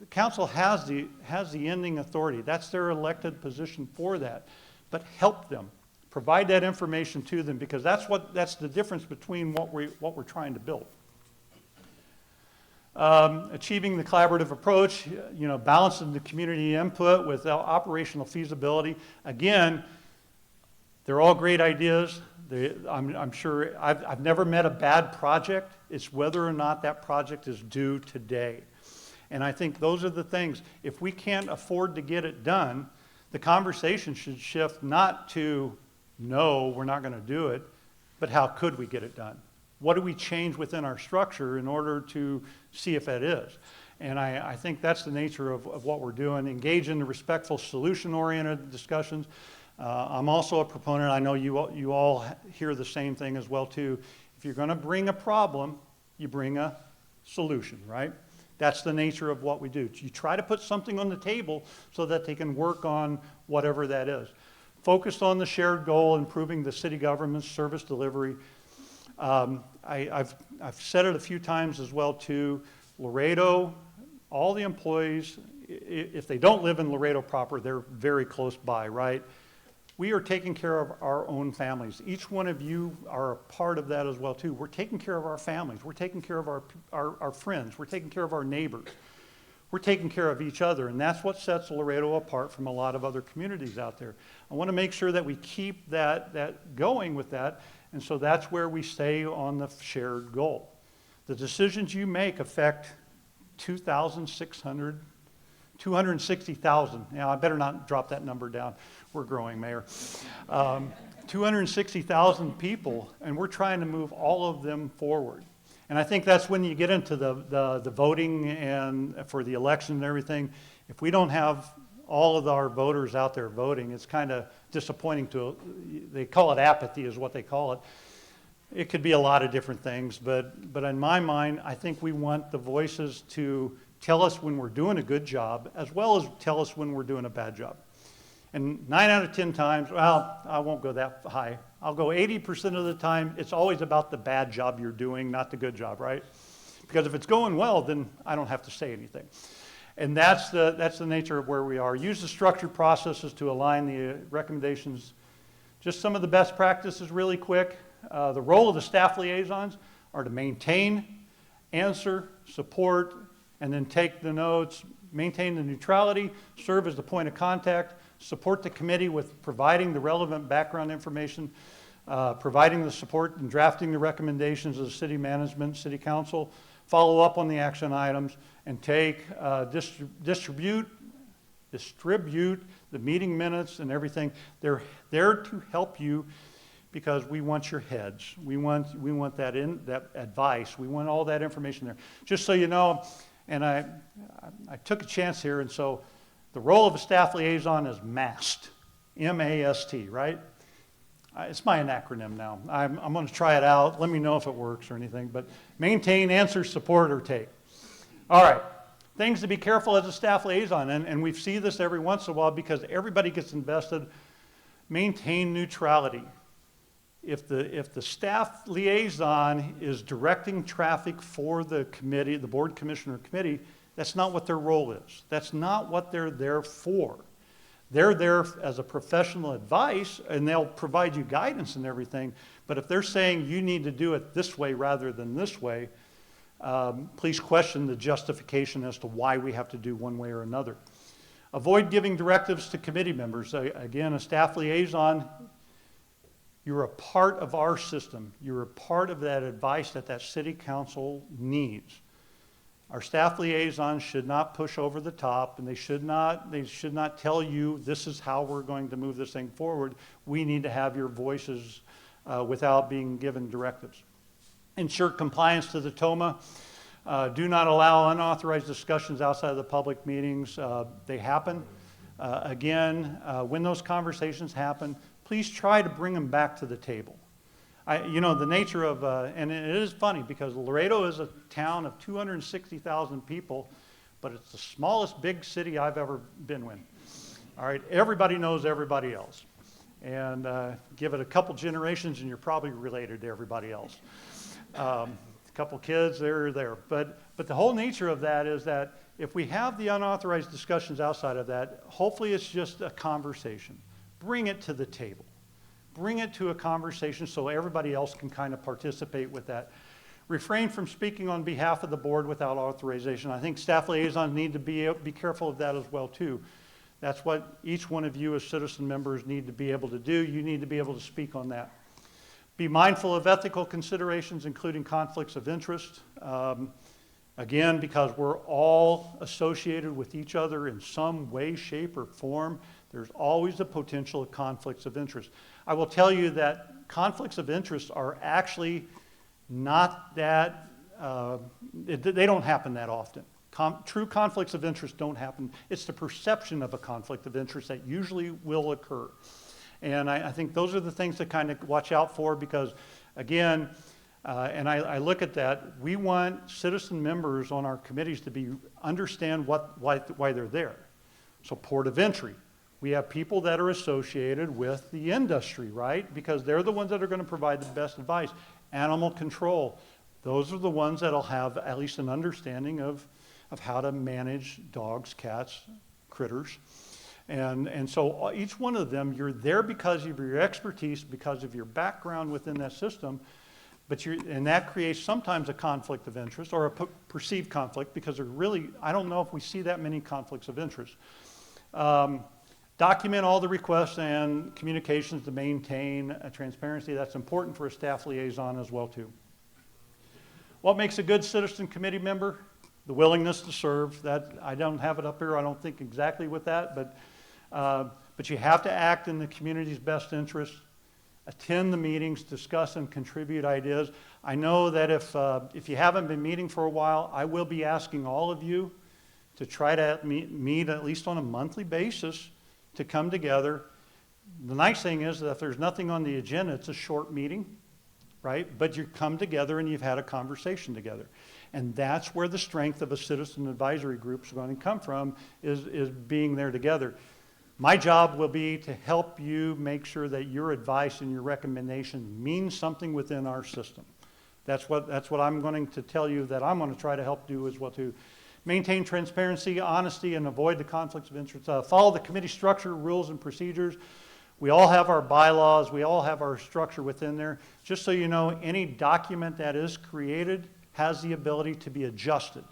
The council has the ending authority. That's their elected position for that. But help them. Provide that information to them, because that's the difference between what we're trying to build. Achieving the collaborative approach, balancing the community input with operational feasibility. Again, they're all great ideas. I'm sure I've never met a bad project. It's whether or not that project is due today. And I think those are the things. If we can't afford to get it done, the conversation should shift not to, no, we're not going to do it, but how could we get it done? What do we change within our structure in order to see if that is? And I think that's the nature of what we're doing. Engage in the respectful, solution-oriented discussions. I'm also a proponent, I know you all hear the same thing as well too. If you're going to bring a problem, you bring a solution, right? That's the nature of what we do. You try to put something on the table so that they can work on whatever that is. Focused on the shared goal, improving the city government's service delivery. I've said it a few times as well too. Laredo, all the employees, if they don't live in Laredo proper, they're very close by, right? We are taking care of our own families. Each one of you are a part of that as well too. We're taking care of our families. We're taking care of our friends. We're taking care of our neighbors. We're taking care of each other, and that's what sets Laredo apart from a lot of other communities out there. I want to make sure that we keep that going with that, and so that's where we stay on the shared goal. The decisions you make affect 260,000. Now, I better not drop that number down. We're growing, Mayor. 260,000 people, and we're trying to move all of them forward. And I think that's when you get into the voting and for the election and everything. If we don't have all of our voters out there voting, it's kind of disappointing they call it apathy is what they call it. It could be a lot of different things, but in my mind, I think we want the voices to tell us when we're doing a good job, as well as tell us when we're doing a bad job. And 9 out of 10 times, well, I won't go that high. I'll go 80% of the time, it's always about the bad job you're doing, not the good job, right? Because if it's going well, then I don't have to say anything. And that's the nature of where we are. Use the structured processes to align the recommendations. Just some of the best practices really quick. The role of the staff liaisons are to maintain, answer, support, and then take the notes, maintain the neutrality, serve as the point of contact, support the committee with providing the relevant background information, providing the support and drafting the recommendations of the city management, city council, follow up on the action items, and distribute the meeting minutes and everything. They're there to help you because we want your heads. We want that advice. We want all that information there. Just so you know, and I took a chance here, and so the role of a staff liaison is MAST, M-A-S-T, right? It's my acronym now. I'm going to try it out. Let me know if it works or anything. But maintain, answer, support, or take. All right. Things to be careful as a staff liaison, and we see this every once in a while because everybody gets invested. Maintain neutrality. If the staff liaison is directing traffic for the committee, the board commissioner committee, that's not what their role is. That's not what they're there for. They're there as a professional advice, and they'll provide you guidance and everything. But if they're saying you need to do it this way rather than this way, please question the justification as to why we have to do one way or another. Avoid giving directives to committee members. Again, a staff liaison, you're a part of our system. You're a part of that advice that that city council needs. Our staff liaisons should not push over the top, and they should not tell you this is how we're going to move this thing forward. We need to have your voices without being given directives. Ensure compliance to the TOMA. Do not allow unauthorized discussions outside of the public meetings. They happen. Again, when those conversations happen, please try to bring them back to the table. You know, the nature of, and it is funny because Laredo is a town of 260,000 people, but it's the smallest big city I've ever been in. All right, everybody knows everybody else. And give it a couple generations and you're probably related to everybody else. A couple kids, they're there. But the whole nature of that is that if we have the unauthorized discussions outside of that, hopefully it's just a conversation. Bring it to the table. Bring it to a conversation so everybody else can kind of participate with that. Refrain from speaking on behalf of the board without authorization. I think staff liaisons need to be careful of that as well too. That's what each one of you as citizen members need to be able to do. You need to be able to speak on that. Be mindful of ethical considerations, including conflicts of interest. Again, because we're all associated with each other in some way, shape, or form, there's always the potential of conflicts of interest. I will tell you that conflicts of interest are actually not that, they don't happen that often. True conflicts of interest don't happen. It's the perception of a conflict of interest that usually will occur. And I think those are the things to kind of watch out for because, again, and I look at that, we want citizen members on our committees to understand why they're there. So port of entry. We have people that are associated with the industry, right? Because they're the ones that are going to provide the best advice. Animal control. Those are the ones that'll have at least an understanding of how to manage dogs, cats, critters. And so each one of them, you're there because of your expertise, because of your background within that system, and that creates sometimes a conflict of interest or a perceived conflict because I don't know if we see that many conflicts of interest. Document all the requests and communications to maintain transparency. That's important for a staff liaison as well too. What makes a good citizen committee member? The willingness to serve. That I don't have it up here. I don't think exactly with that, but you have to act in the community's best interest. Attend the meetings, discuss and contribute ideas. I know that if you haven't been meeting for a while, I will be asking all of you to try to meet at least on a monthly basis to come together. The nice thing is that if there's nothing on the agenda, it's a short meeting, right? But you come together and you've had a conversation together. And that's where the strength of a citizen advisory group is going to come from, is being there together. My job will be to help you make sure that your advice and your recommendation means something within our system. That's what I'm going to tell you that I'm going to try to help do as well too. Maintain transparency, honesty, and avoid the conflicts of interest. Follow the committee structure, rules, and procedures. We all have our bylaws. We all have our structure within there. Just so you know, any document that is created has the ability to be adjusted.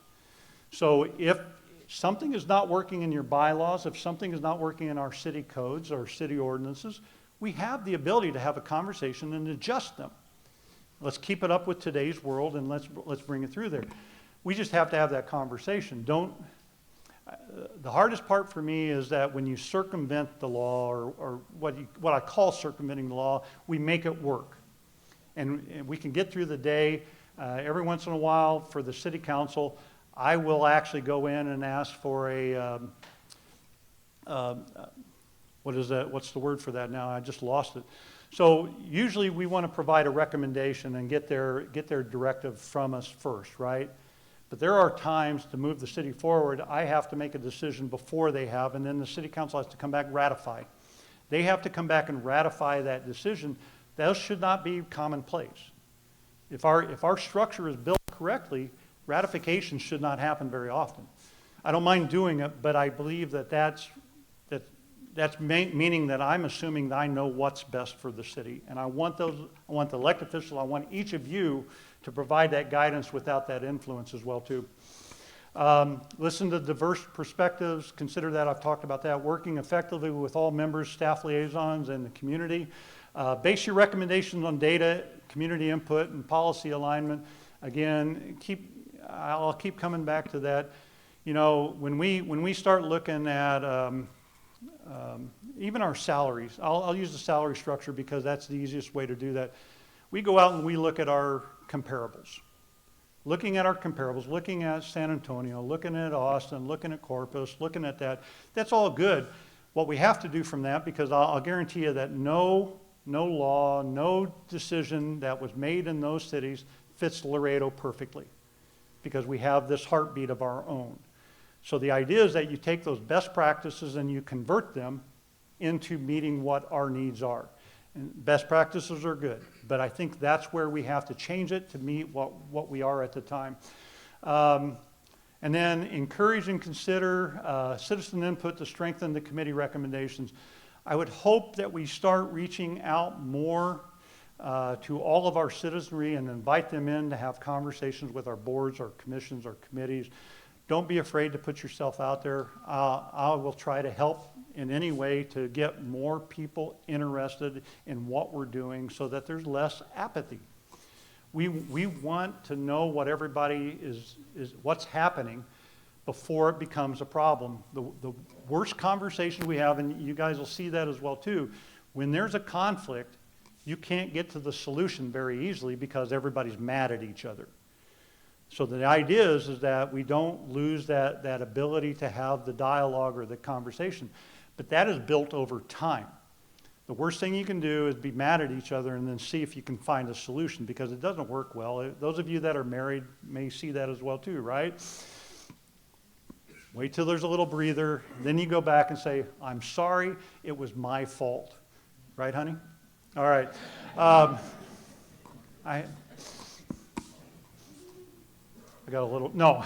So if something is not working in your bylaws, if something is not working in our city codes or city ordinances, we have the ability to have a conversation and adjust them. Let's keep it up with today's world and let's bring it through there. We just have to have that conversation. The hardest part for me is that when you circumvent the law or what I call circumventing the law, we make it work. And we can get through the day. Every once in a while for the city council, I will actually go in and ask for what is that? What's the word for that now? I just lost it. So usually we want to provide a recommendation and get their directive from us first, right? But there are times to move the city forward, I have to make a decision before they have, and then the city council has to come back and ratify. They have to come back and ratify that decision. Those should not be commonplace. If our structure is built correctly, ratification should not happen very often. I don't mind doing it, but I believe that that's meaning that I'm assuming that I know what's best for the city. And I want the elected officials, I want each of you to provide that guidance without that influence as well too. Listen to diverse perspectives, consider that, I've talked about that, working effectively with all members, staff liaisons, and the community. Base your recommendations on data, community input, and policy alignment. Again, I'll keep coming back to that. You know, when we start looking at even our salaries, I'll use the salary structure because that's the easiest way to do that. We go out and we look at our comparables. Looking at our comparables, looking at San Antonio, looking at Austin, looking at Corpus, looking at that, that's all good. What we have to do from that, because I'll guarantee you that no law, no decision that was made in those cities fits Laredo perfectly, because we have this heartbeat of our own. So the idea is that you take those best practices and you convert them into meeting what our needs are. And best practices are good, but I think that's where we have to change it to meet what we are at the time. And then encourage and consider citizen input to strengthen the committee recommendations. I would hope that we start reaching out more to all of our citizenry and invite them in to have conversations with our boards, our commissions, our committees. Don't be afraid to put yourself out there. I will try to help in any way to get more people interested in what we're doing so that there's less apathy. We want to know what everybody is what's happening before it becomes a problem. The worst conversation we have, and you guys will see that as well too, when there's a conflict, you can't get to the solution very easily because everybody's mad at each other. So the idea is that we don't lose that ability to have the dialogue or the conversation. But that is built over time. The worst thing you can do is be mad at each other and then see if you can find a solution, because it doesn't work well. Those of you that are married may see that as well too, right? Wait till there's a little breather, then you go back and say, I'm sorry, it was my fault. Right, honey? All right. I got a little, no.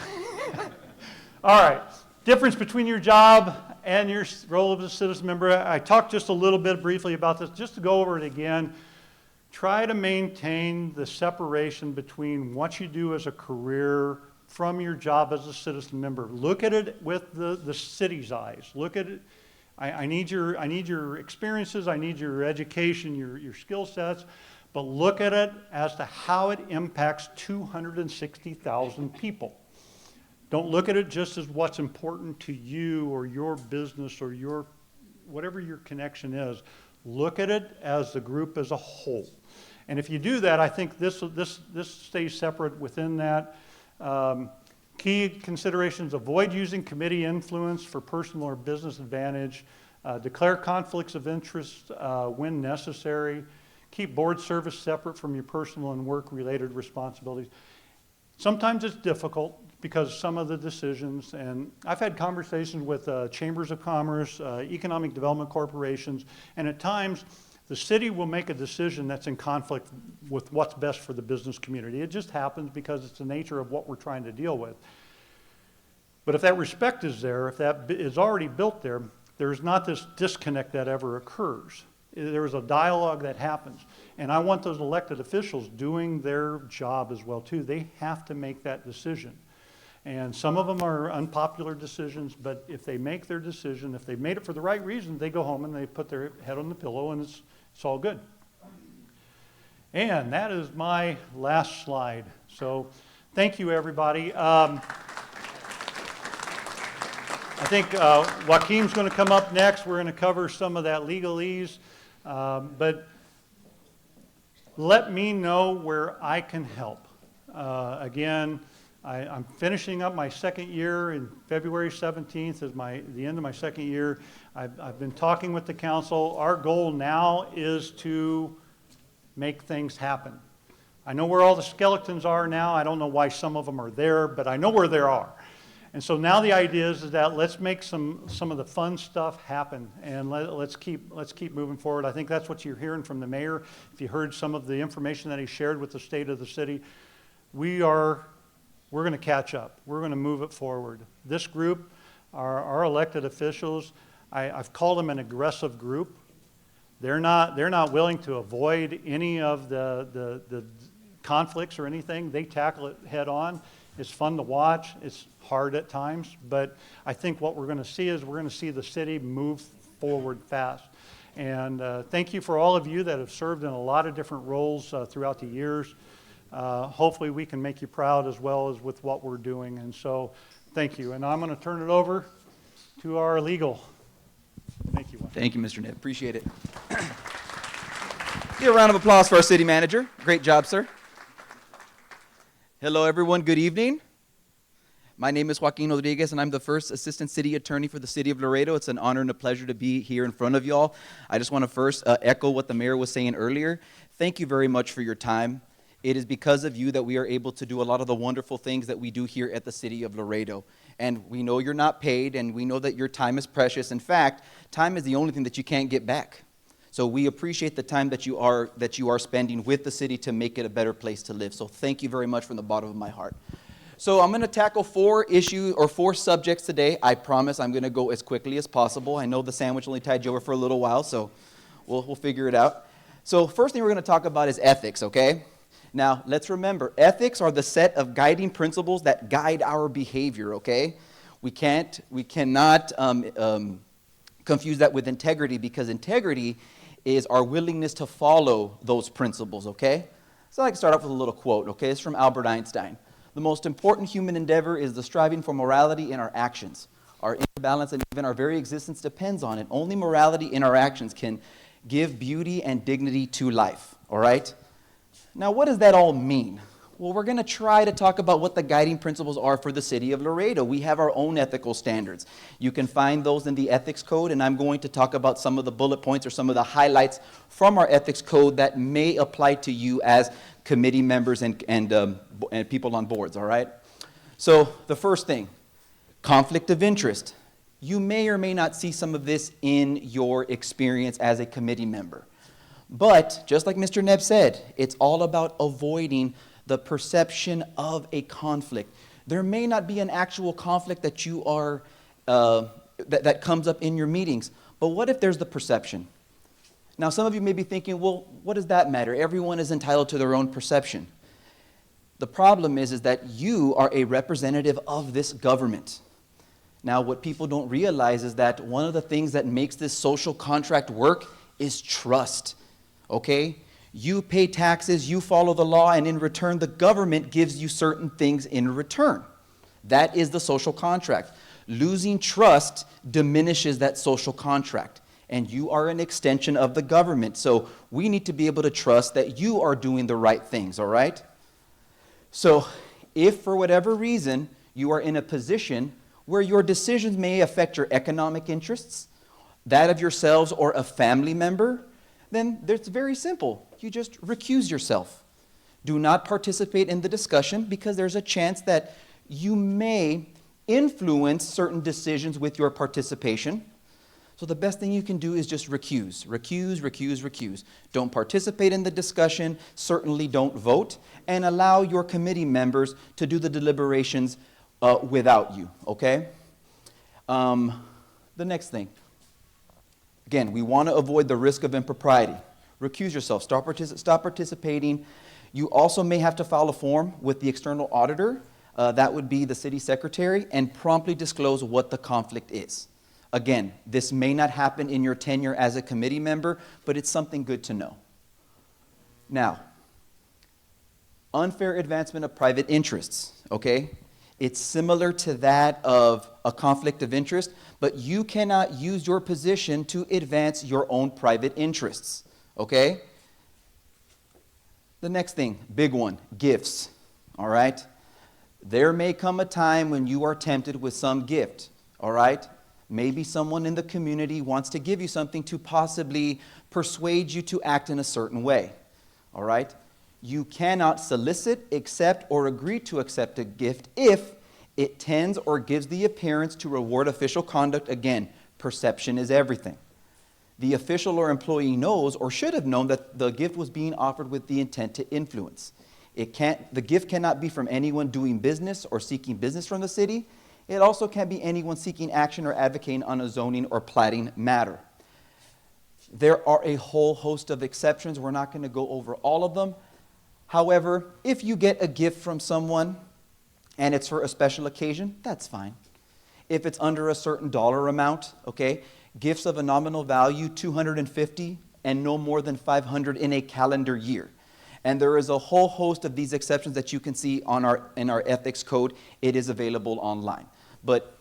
All right. Difference between your job and your role as a citizen member. I talked just a little bit briefly about this. Just to go over it again, try to maintain the separation between what you do as a career from your job as a citizen member. Look at it with the city's eyes. Look at it. I need your experiences. I need your education, your skill sets. But look at it as to how it impacts 260,000 people. Don't look at it just as what's important to you or your business or your whatever your connection is. Look at it as the group as a whole. And if you do that, I think this stays separate within that. Key considerations: avoid using committee influence for personal or business advantage. Declare conflicts of interest when necessary. Keep board service separate from your personal and work-related responsibilities. Sometimes it's difficult because some of the decisions, and I've had conversations with chambers of commerce, economic development corporations, and at times the city will make a decision that's in conflict with what's best for the business community. It just happens because it's the nature of what we're trying to deal with. But if that respect is there, if that is already built there, there's not this disconnect that ever occurs. There is a dialogue that happens. And I want those elected officials doing their job as well too. They have to make that decision. And some of them are unpopular decisions, but if they make their decision, if they made it for the right reason, they go home and they put their head on the pillow and it's all good. And that is my last slide. So thank you, everybody. I think Joaquin's going to come up next. We're going to cover some of that legalese. But let me know where I can help. Again, I'm finishing up my second year, in February 17th is the end of my second year. I've been talking with the council. Our goal now is to make things happen. I know where all the skeletons are now. I don't know why some of them are there, but I know where they are. And so now the idea is that let's make some of the fun stuff happen, and let's keep moving forward. I think that's what you're hearing from the mayor. If you heard some of the information that he shared with the state of the city, we're going to catch up. We're going to move it forward. This group, our elected officials, I've called them an aggressive group. They're not willing to avoid any of the conflicts or anything. They tackle it head on. It's fun to watch. It's hard at times, but I think what we're going to see is we're going to see the city move forward fast. And thank you for all of you that have served in a lot of different roles throughout the years. Hopefully we can make you proud as well as with what we're doing. And so thank you. And I'm going to turn it over to our legal. Thank you. Thank you, Mr. Knibb. Appreciate it. Give a round of applause for our city manager. Great job, sir. Hello, everyone. Good evening. My name is Joaquin Rodriguez, and I'm the first assistant city attorney for the city of Laredo. It's an honor and a pleasure to be here in front of y'all. I just want to first echo what the mayor was saying earlier. Thank you very much for your time. It is because of you that we are able to do a lot of the wonderful things that we do here at the city of Laredo. And we know you're not paid, and we know that your time is precious. In fact, time is the only thing that you can't get back. So we appreciate the time that you are spending with the city to make it a better place to live. So thank you very much from the bottom of my heart. So I'm going to tackle 4 subjects today. I promise I'm going to go as quickly as possible. I know the sandwich only tied you over for a little while, so we'll figure it out. So first thing we're going to talk about is ethics, okay? Now, let's remember, ethics are the set of guiding principles that guide our behavior, okay? We cannot confuse that with integrity, because integrity is our willingness to follow those principles, okay? So I'd like to start off with a little quote, okay? It's from Albert Einstein. The most important human endeavor is the striving for morality in our actions. Our inner balance and even our very existence depends on it. Only morality in our actions can give beauty and dignity to life, all right? Now, what does that all mean? Well, we're going to try to talk about what the guiding principles are for the city of Laredo. We have our own ethical standards. You can find those in the ethics code, and I'm going to talk about some of the bullet points or some of the highlights from our ethics code that may apply to you as committee members and people on boards, all right? So the first thing, conflict of interest. You may or may not see some of this in your experience as a committee member. But, just like Mr. Knibb said, it's all about avoiding the perception of a conflict. There may not be an actual conflict that you are, that comes up in your meetings, but what if there's the perception? Now, some of you may be thinking, well, what does that matter? Everyone is entitled to their own perception. The problem is that you are a representative of this government. Now, what people don't realize is that one of the things that makes this social contract work is trust. Okay? You pay taxes, you follow the law, and in return, the government gives you certain things in return. That is the social contract. Losing trust diminishes that social contract, and you are an extension of the government. So we need to be able to trust that you are doing the right things, all right? So if for whatever reason you are in a position where your decisions may affect your economic interests, that of yourselves or a family member, then it's very simple. You just recuse yourself. Do not participate in the discussion, because there's a chance that you may influence certain decisions with your participation. So the best thing you can do is just recuse. Recuse, recuse, recuse. Don't participate in the discussion. Certainly don't vote. And allow your committee members to do the deliberations without you, okay? The next thing. Again, we want to avoid the risk of impropriety. Recuse yourself. Stop participating. You also may have to file a form with the external auditor. That would be the city secretary, and promptly disclose what the conflict is. Again, this may not happen in your tenure as a committee member, but it's something good to know. Now, unfair advancement of private interests, okay? It's similar to that of a conflict of interest, but you cannot use your position to advance your own private interests, okay? The next thing, big one, gifts, all right? There may come a time when you are tempted with some gift, all right? Maybe someone in the community wants to give you something to possibly persuade you to act in a certain way, all right? You cannot solicit, accept, or agree to accept a gift if it tends or gives the appearance to reward official conduct. Again, perception is everything. The official or employee knows or should have known that the gift was being offered with the intent to influence. The gift cannot be from anyone doing business or seeking business from the city. It also can be anyone seeking action or advocating on a zoning or plating matter. There are a whole host of exceptions. We're not going to go over all of them. However, if you get a gift from someone and it's for a special occasion, that's fine. If it's under a certain dollar amount, okay, gifts of a nominal value, $250 and no more than $500 in a calendar year. And there is a whole host of these exceptions that you can see in our ethics code. It is available online. But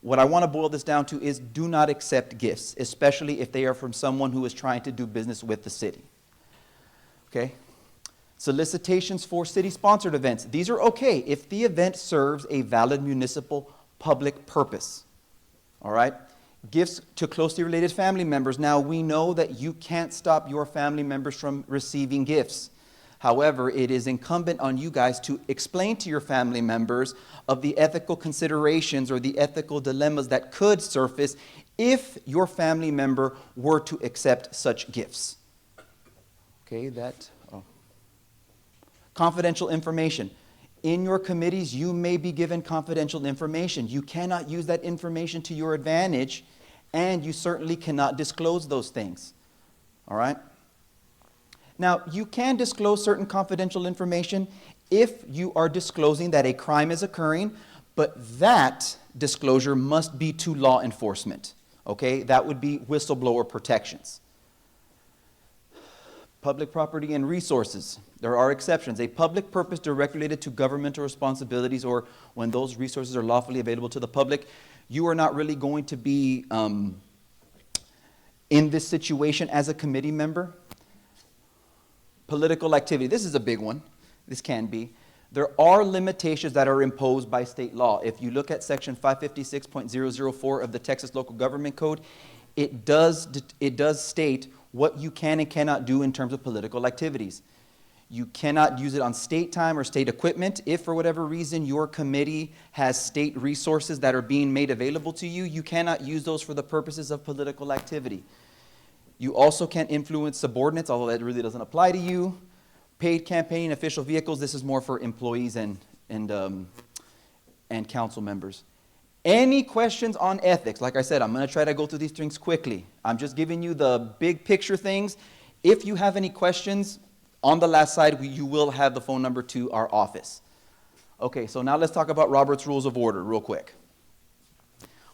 what I want to boil this down to is do not accept gifts, especially if they are from someone who is trying to do business with the city. Okay? Solicitations for city-sponsored events. These are okay if the event serves a valid municipal public purpose. All right? Gifts to closely related family members. Now, we know that you can't stop your family members from receiving gifts. However, it is incumbent on you guys to explain to your family members of the ethical considerations or the ethical dilemmas that could surface if your family member were to accept such gifts. Okay, confidential information. In your committees, you may be given confidential information. You cannot use that information to your advantage, and you certainly cannot disclose those things. All right? Now, you can disclose certain confidential information if you are disclosing that a crime is occurring, but that disclosure must be to law enforcement. Okay? That would be whistleblower protections. Public property and resources. There are exceptions. A public purpose directly related to governmental responsibilities or when those resources are lawfully available to the public, you are not really going to be in this situation as a committee member. Political activity. This is a big one. This can be. There are limitations that are imposed by state law. If you look at section 556.004 of the Texas Local Government Code, it does state what you can and cannot do in terms of political activities. You cannot use it on state time or state equipment. If for whatever reason your committee has state resources that are being made available to you, you cannot use those for the purposes of political activity. You also can't influence subordinates, although that really doesn't apply to you. Paid campaigning, official vehicles, this is more for employees and council members. Any questions on ethics? Like I said, I'm going to try to go through these things quickly. I'm just giving you the big picture things. If you have any questions, on the last side, you will have the phone number to our office. Okay, so now let's talk about Robert's Rules of Order real quick.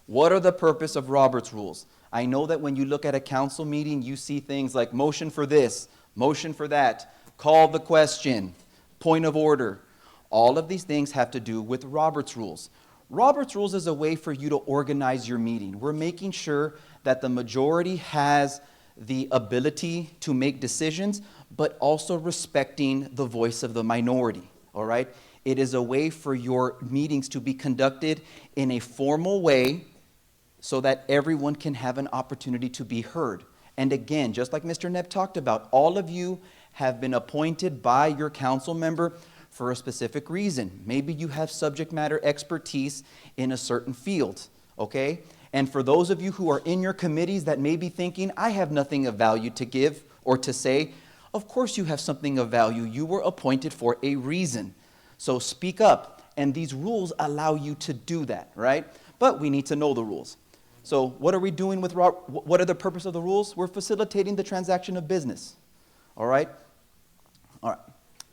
What are the purpose of Robert's Rules? I know that when you look at a council meeting, you see things like motion for this, motion for that, call the question, point of order. All of these things have to do with Robert's Rules. Robert's Rules is a way for you to organize your meeting. We're making sure that the majority has the ability to make decisions, but also respecting the voice of the minority, all right? It is a way for your meetings to be conducted in a formal way so that everyone can have an opportunity to be heard. And again, just like Mr. Nebb talked about, all of you have been appointed by your council member for a specific reason. Maybe you have subject matter expertise in a certain field, okay? And for those of you who are in your committees that may be thinking, I have nothing of value to give or to say, of course you have something of value. You were appointed for a reason. So speak up, and these rules allow you to do that, right? But we need to know the rules. So what are we doing with, what are the purpose of the rules? We're facilitating the transaction of business, all right? All right.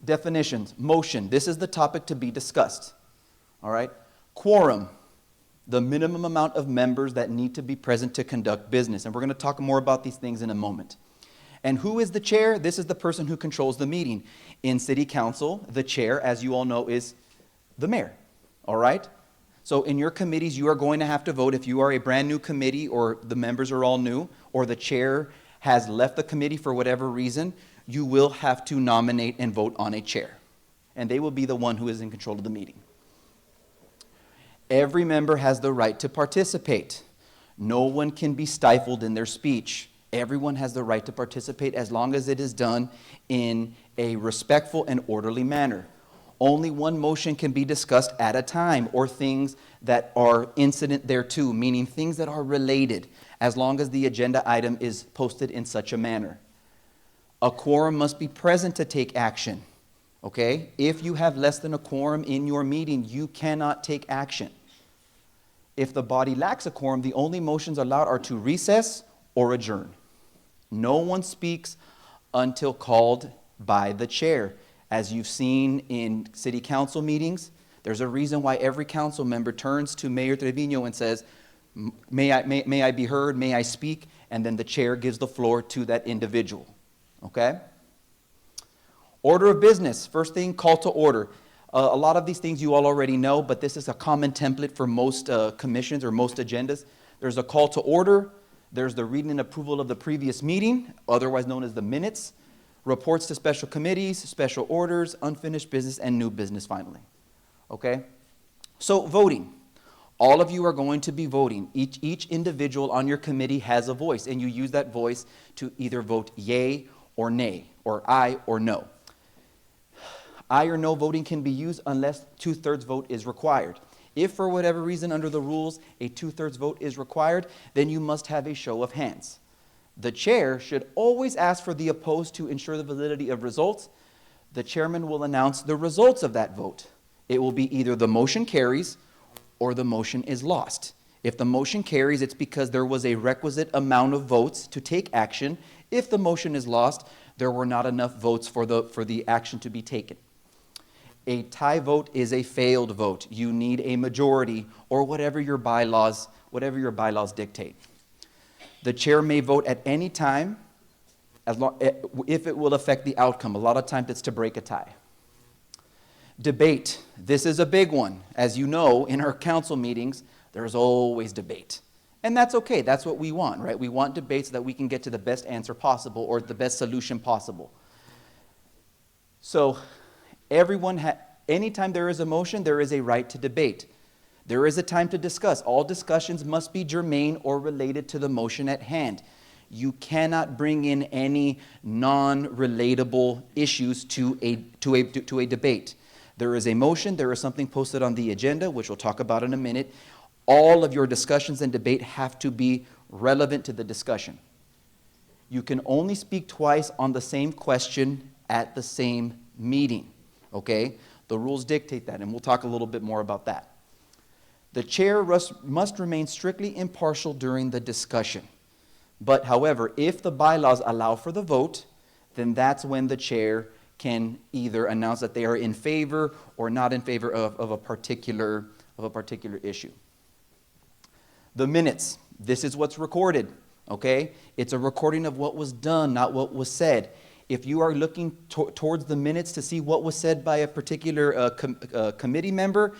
Definitions, motion. This is the topic to be discussed, all right? Quorum, the minimum amount of members that need to be present to conduct business. And we're going to talk more about these things in a moment. And who is the chair? This is the person who controls the meeting. In city council, the chair, as you all know, is the mayor, all right? So in your committees, you are going to have to vote if you are a brand new committee or the members are all new or the chair has left the committee for whatever reason, you will have to nominate and vote on a chair. And they will be the one who is in control of the meeting. Every member has the right to participate. No one can be stifled in their speech. Everyone has the right to participate as long as it is done in a respectful and orderly manner. Only one motion can be discussed at a time, or things that are incident thereto, meaning things that are related, as long as the agenda item is posted in such a manner. A quorum must be present to take action, okay? If you have less than a quorum in your meeting, you cannot take action, If the body lacks a quorum, the only motions allowed are to recess or adjourn. No one speaks until called by the chair. As you've seen in city council meetings, there's a reason why every council member turns to Mayor Trevino and says, may I be heard, may I speak? And then the chair gives the floor to that individual, okay? Order of business, first thing, call to order. A lot of these things you all already know, but this is a common template for most commissions or most agendas. There's a call to order, there's the reading and approval of the previous meeting, otherwise known as the minutes, reports to special committees, special orders, unfinished business, and new business finally. Okay? So voting. All of you are going to be voting. Each individual on your committee has a voice, and you use that voice to either vote yay or nay, or aye or no. Aye or no voting can be used unless 2/3 vote is required. If for whatever reason under the rules a 2/3 vote is required, then you must have a show of hands. The chair should always ask for the opposed to ensure the validity of results. The chairman will announce the results of that vote. It will be either the motion carries or the motion is lost. If the motion carries, it's because there was a requisite amount of votes to take action. If the motion is lost, there were not enough votes for the action to be taken. A tie vote is a failed vote. You need a majority or whatever your bylaws dictate. The chair may vote at any time if it will affect the outcome. A lot of times it's to break a tie. Debate. This is a big one. As you know, in our council meetings, there's always debate. And that's okay. That's what we want, right? We want debate so that we can get to the best answer possible or the best solution possible. So anytime there is a motion, there is a right to debate. There is a time to discuss. All discussions must be germane or related to the motion at hand. You cannot bring in any non-relatable issues to a debate. There is a motion, there is something posted on the agenda, which we'll talk about in a minute. All of your discussions and debate have to be relevant to the discussion. You can only speak twice on the same question at the same meeting, okay? The rules dictate that, and we'll talk a little bit more about that. The chair must remain strictly impartial during the discussion. But however, if the bylaws allow for the vote, then that's when the chair can either announce that they are in favor or not in favor of a particular issue. The minutes. This is what's recorded, okay? It's a recording of what was done, not what was said. If you are looking towards the minutes to see what was said by a particular committee member,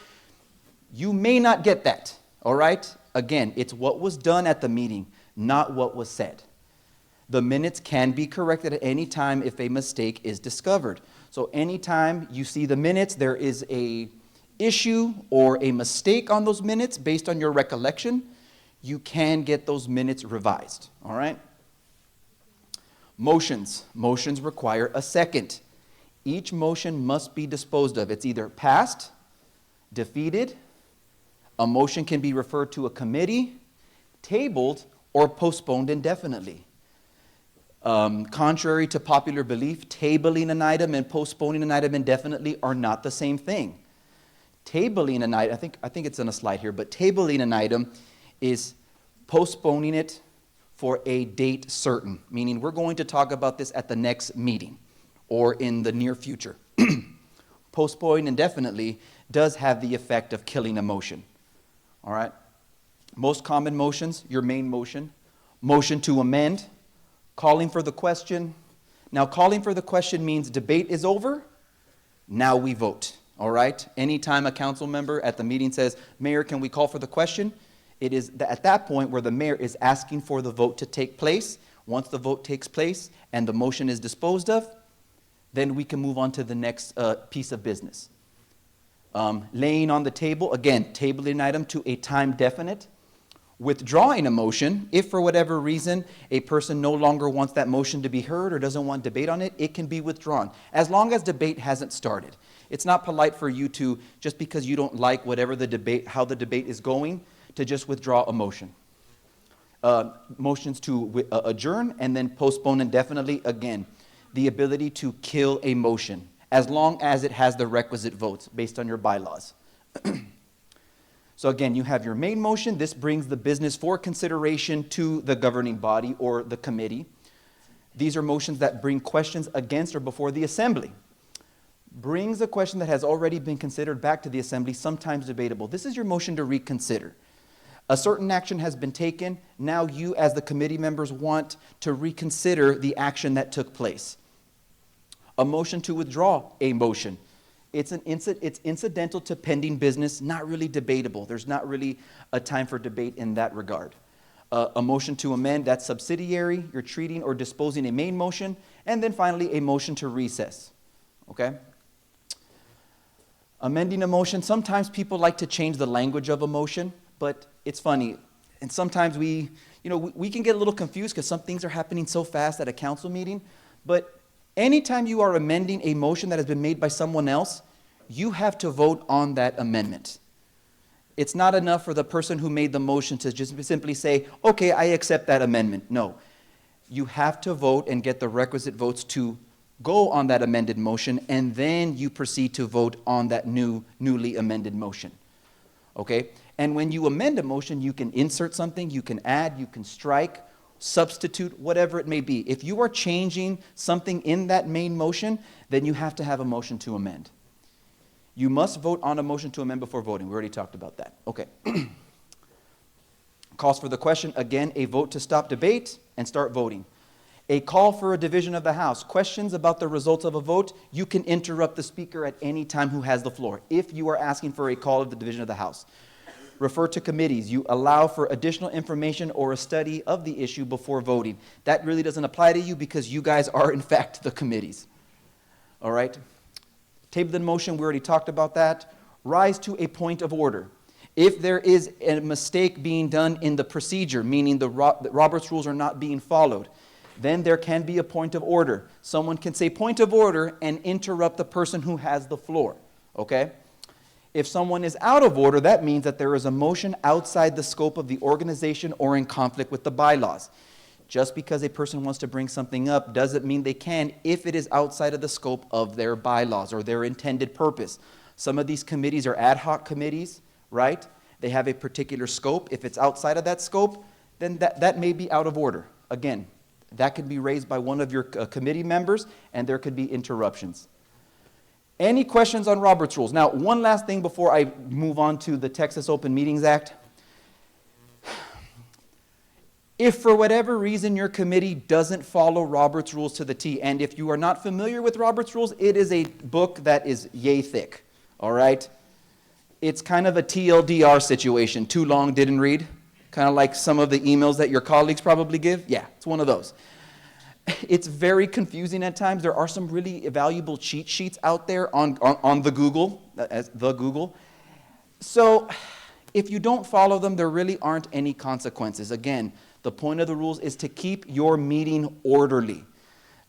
you may not get that, all right? Again, it's what was done at the meeting, not what was said. The minutes can be corrected at any time if a mistake is discovered. So anytime you see the minutes, there is a issue or a mistake on those minutes based on your recollection, you can get those minutes revised, all right? Motions. Motions require a second. Each motion must be disposed of. It's either passed, defeated, a motion can be referred to a committee, tabled, or postponed indefinitely. Contrary to popular belief, tabling an item and postponing an item indefinitely are not the same thing. Tabling an item, I think it's on a slide here, but tabling an item is postponing it for a date certain, meaning we're going to talk about this at the next meeting or in the near future. Postponing indefinitely does have the effect of killing a motion. All right? Most common motions, your main motion, motion to amend, calling for the question. Now, calling for the question means debate is over, now we vote. All right? Anytime a council member at the meeting says, Mayor, can we call for the question? It is at that point where the mayor is asking for the vote to take place. Once the vote takes place and the motion is disposed of, then we can move on to the next piece of business. Laying on the table, again, tabling an item to a time definite. Withdrawing a motion, if for whatever reason a person no longer wants that motion to be heard or doesn't want debate on it, it can be withdrawn, as long as debate hasn't started. It's not polite for you to, just because you don't like whatever the debate, how the debate is going, to just withdraw a motion. Motions to adjourn and then postpone indefinitely, again, the ability to kill a motion, as long as it has the requisite votes based on your bylaws. So again, you have your main motion. This brings the business for consideration to the governing body or the committee. These are motions that bring questions against or before the assembly. Brings a question that has already been considered back to the assembly, sometimes debatable. This is your motion to reconsider. A certain action has been taken. Now you, as the committee members, want to reconsider the action that took place. A motion to withdraw a motion. It's incidental to pending business, not really debatable. There's not really a time for debate in that regard. A motion to amend, that's subsidiary. You're treating or disposing a main motion. And then finally, a motion to recess. Okay? Amending a motion, sometimes people like to change the language of a motion, but it's funny. And sometimes we can get a little confused because some things are happening so fast at a council meeting. But anytime you are amending a motion that has been made by someone else, you have to vote on that amendment. It's not enough for the person who made the motion to just simply say, okay, I accept that amendment. No. You have to vote and get the requisite votes to go on that amended motion, and then you proceed to vote on that newly amended motion. Okay? And when you amend a motion, you can insert something, you can add, you can strike, substitute, whatever it may be. If you are changing something in that main motion, then you have to have a motion to amend. You must vote on a motion to amend before voting. We already talked about that. Okay. Calls for the question, again, a vote to stop debate and start voting. A call for a division of the House. Questions about the results of a vote, you can interrupt the speaker at any time who has the floor if you are asking for a call of the division of the House. Refer to committees. You allow for additional information or a study of the issue before voting. That really doesn't apply to you because you guys are, in fact, the committees. All right? Table the motion, we already talked about that. Rise to a point of order. If there is a mistake being done in the procedure, meaning the Robert's rules are not being followed, then there can be a point of order. Someone can say point of order and interrupt the person who has the floor. Okay? If someone is out of order, that means that there is a motion outside the scope of the organization or in conflict with the bylaws. Just because a person wants to bring something up doesn't mean they can if it is outside of the scope of their bylaws or their intended purpose. Some of these committees are ad hoc committees, right? They have a particular scope. If it's outside of that scope, then that may be out of order. Again, that could be raised by one of your committee members, and there could be interruptions. Any questions on Robert's Rules? Now, one last thing before I move on to the Texas Open Meetings Act. If for whatever reason your committee doesn't follow Robert's Rules to the T, and if you are not familiar with Robert's Rules, it is a book that is yay thick, all right? It's kind of a TLDR situation, too long, didn't read. Kind of like some of the emails that your colleagues probably give. Yeah, it's one of those. It's very confusing at times. There are some really valuable cheat sheets out there on the Google, So if you don't follow them, there really aren't any consequences. Again, the point of the rules is to keep your meeting orderly.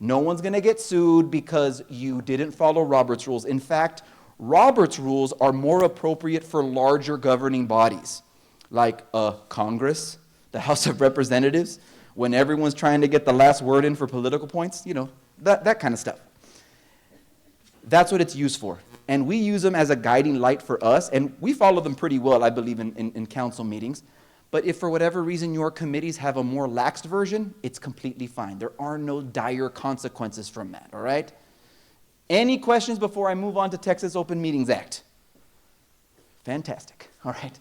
No one's going to get sued because you didn't follow Robert's Rules. In fact, Robert's Rules are more appropriate for larger governing bodies, like Congress, the House of Representatives, when everyone's trying to get the last word in for political points, that kind of stuff. That's what it's used for. And we use them as a guiding light for us, and we follow them pretty well, I believe, in council meetings. But if for whatever reason your committees have a more laxed version, it's completely fine. There are no dire consequences from that, all right? Any questions before I move on to Texas Open Meetings Act? Fantastic, all right.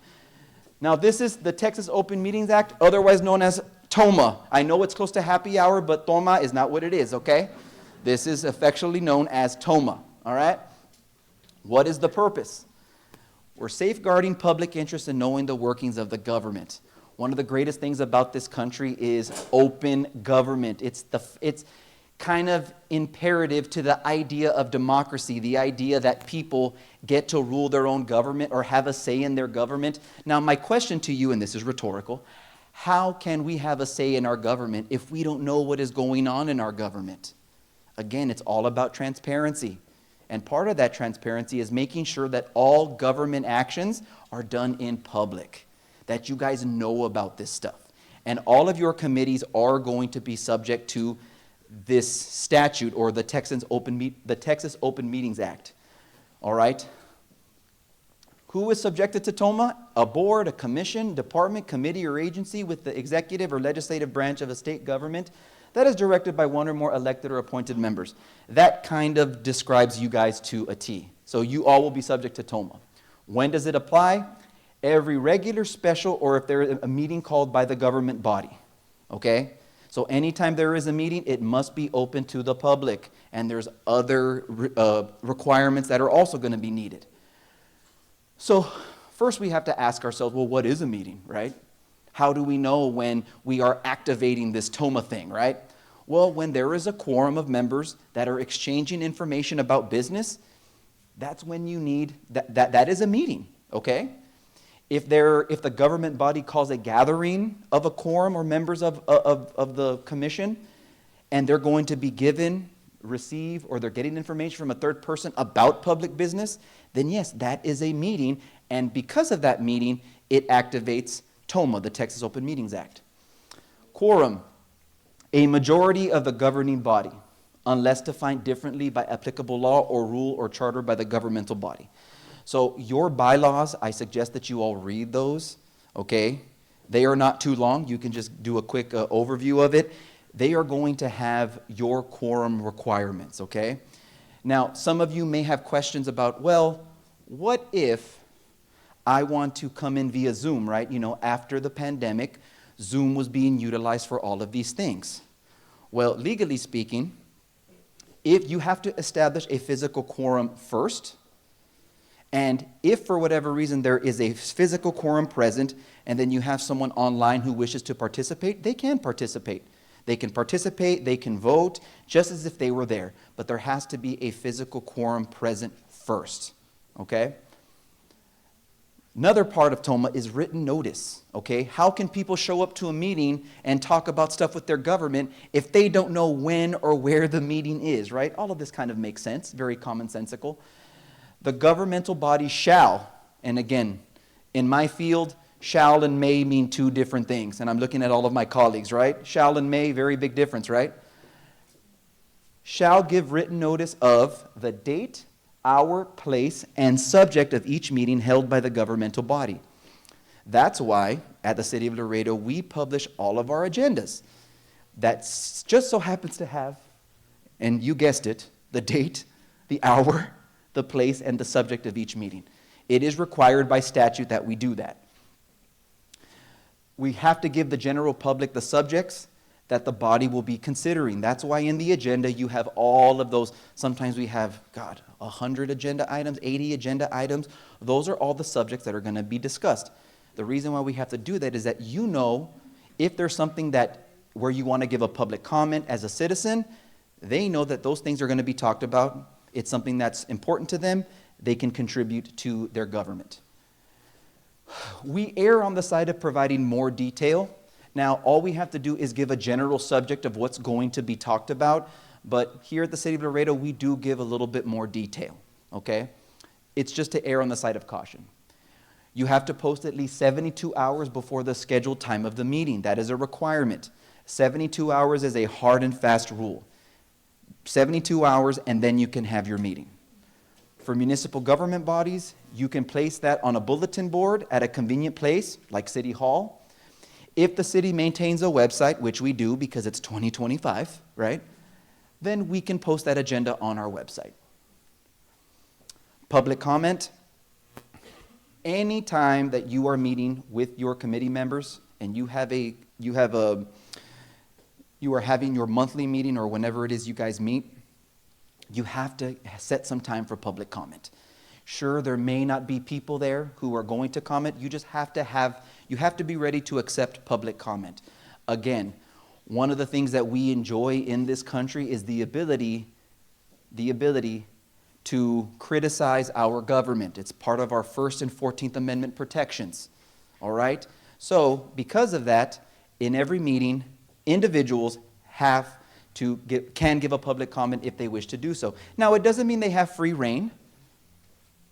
Now this is the Texas Open Meetings Act, otherwise known as TOMA. I know it's close to happy hour, but TOMA is not what it is, okay? This is affectionately known as TOMA, all right? What is the purpose? We're safeguarding public interest in knowing the workings of the government. One of the greatest things about this country is open government. It's kind of imperative to the idea of democracy, the idea that people get to rule their own government or have a say in their government. Now, my question to you, and this is rhetorical, how can we have a say in our government if we don't know what is going on in our government? Again, it's all about transparency. And part of that transparency is making sure that all government actions are done in public, that you guys know about this stuff. And all of your committees are going to be subject to this statute or the Texas Open Meetings Act. All right? Who is subjected to TOMA? A board, a commission, department, committee, or agency with the executive or legislative branch of a state government that is directed by one or more elected or appointed members. That kind of describes you guys to a T. So you all will be subject to TOMA. When does it apply? Every regular, special, or if there is a meeting called by the government body. Okay? So anytime there is a meeting, it must be open to the public. And there's other requirements that are also going to be needed. So first we have to ask ourselves, well, what is a meeting, right? How do we know when we are activating this TOMA thing, right? Well, when there is a quorum of members that are exchanging information about business, that's when you need, that is a meeting, okay? If the government body calls a gathering of a quorum or members of the commission, and they're going to be given, receive, or they're getting information from a third person about public business, then yes, that is a meeting, and because of that meeting, it activates TOMA, the Texas Open Meetings Act. Quorum, a majority of the governing body, unless defined differently by applicable law or rule or charter by the governmental body. So your bylaws, I suggest that you all read those, okay? They are not too long. You can just do a quick overview of it. They are going to have your quorum requirements, okay? Now, some of you may have questions about, well, what if I want to come in via Zoom, right? You know, after the pandemic, Zoom was being utilized for all of these things. Well, legally speaking, if you have to establish a physical quorum first, and if for whatever reason there is a physical quorum present, and then you have someone online who wishes to participate, they can participate. They can participate, they can vote, just as if they were there. But there has to be a physical quorum present first, okay? Another part of TOMA is written notice, okay? How can people show up to a meeting and talk about stuff with their government if they don't know when or where the meeting is, right? All of this kind of makes sense, very commonsensical. The governmental body shall, and again, in my field, shall and may mean two different things. And I'm looking at all of my colleagues, right? Shall and may, very big difference, right? Shall give written notice of the date, hour, place, and subject of each meeting held by the governmental body. That's why, at the City of Laredo, we publish all of our agendas. That just so happens to have, and you guessed it, the date, the hour, the place, and the subject of each meeting. It is required by statute that we do that. We have to give the general public the subjects that the body will be considering. That's why in the agenda you have all of those. Sometimes we have, 100 agenda items, 80 agenda items. Those are all the subjects that are going to be discussed. The reason why we have to do that is that you know if there's something where you want to give a public comment as a citizen, they know that those things are going to be talked about. It's something that's important to them. They can contribute to their government. We err on the side of providing more detail. Now, all we have to do is give a general subject of what's going to be talked about, but here at the City of Laredo, we do give a little bit more detail, okay? It's just to err on the side of caution. You have to post at least 72 hours before the scheduled time of the meeting. That is a requirement. 72 hours is a hard and fast rule. 72 hours, and then you can have your meeting. For municipal government bodies, you can place that on a bulletin board at a convenient place, like City Hall. If the city maintains a website, which we do because it's 2025, right? Then we can post that agenda on our website. Public comment. Any time that you are meeting with your committee members and you are having your monthly meeting or whenever it is you guys meet, you have to set some time for public comment. Sure, there may not be people there who are going to comment. You just have to be ready to accept public comment. Again, one of the things that we enjoy in this country is the ability to criticize our government. It's part of our First and 14th Amendment protections. All right? So, because of that, in every meeting, individuals can give a public comment if they wish to do so. Now, it doesn't mean they have free reign.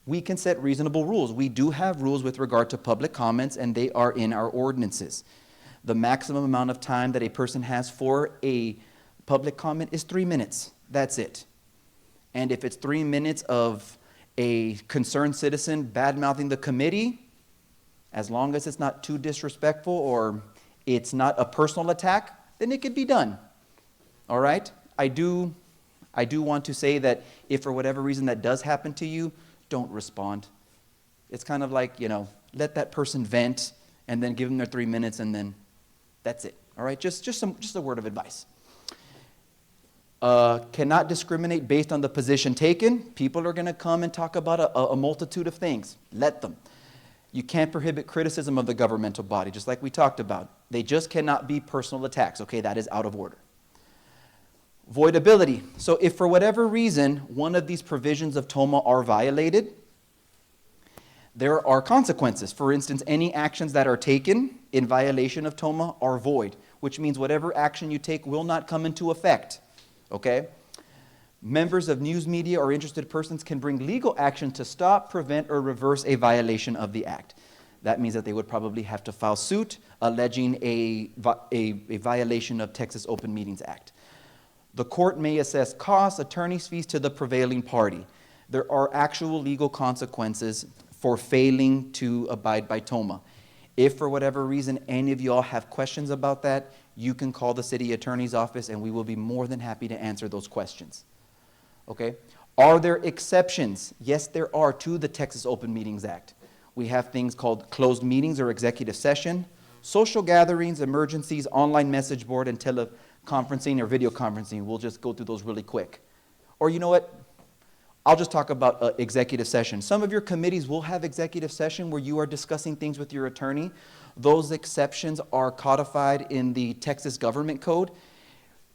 We can set reasonable rules. We do have rules with regard to public comments, and they are in our ordinances. The maximum amount of time that a person has for a public comment is 3 minutes. That's it. And if it's 3 minutes of a concerned citizen bad-mouthing the committee, as long as it's not too disrespectful or it's not a personal attack, then it could be done. All right? I do want to say that if for whatever reason that does happen to you, don't respond. It's kind of like, let that person vent and then give them their 3 minutes and then that's it. All right? Just a word of advice. Cannot discriminate based on the position taken. People are going to come and talk about a multitude of things. Let them. You can't prohibit criticism of the governmental body, just like we talked about. They just cannot be personal attacks. Okay, that is out of order. Voidability. So if for whatever reason one of these provisions of TOMA are violated, there are consequences. For instance, any actions that are taken in violation of TOMA are void, which means whatever action you take will not come into effect. Okay? Members of news media or interested persons can bring legal action to stop, prevent, or reverse a violation of the act. That means that they would probably have to file suit alleging a violation of Texas Open Meetings Act. The court may assess costs, attorney's fees to the prevailing party. There are actual legal consequences for failing to abide by TOMA. If for whatever reason any of y'all have questions about that, you can call the city attorney's office and we will be more than happy to answer those questions. Okay? Are there exceptions? Yes, there are to the Texas Open Meetings Act. We have things called closed meetings or executive session, social gatherings, emergencies, online message board, and teleconferencing or video conferencing. We'll just go through those really quick. Or you know what? I'll just talk about executive session. Some of your committees will have executive session where you are discussing things with your attorney. Those exceptions are codified in the Texas Government Code.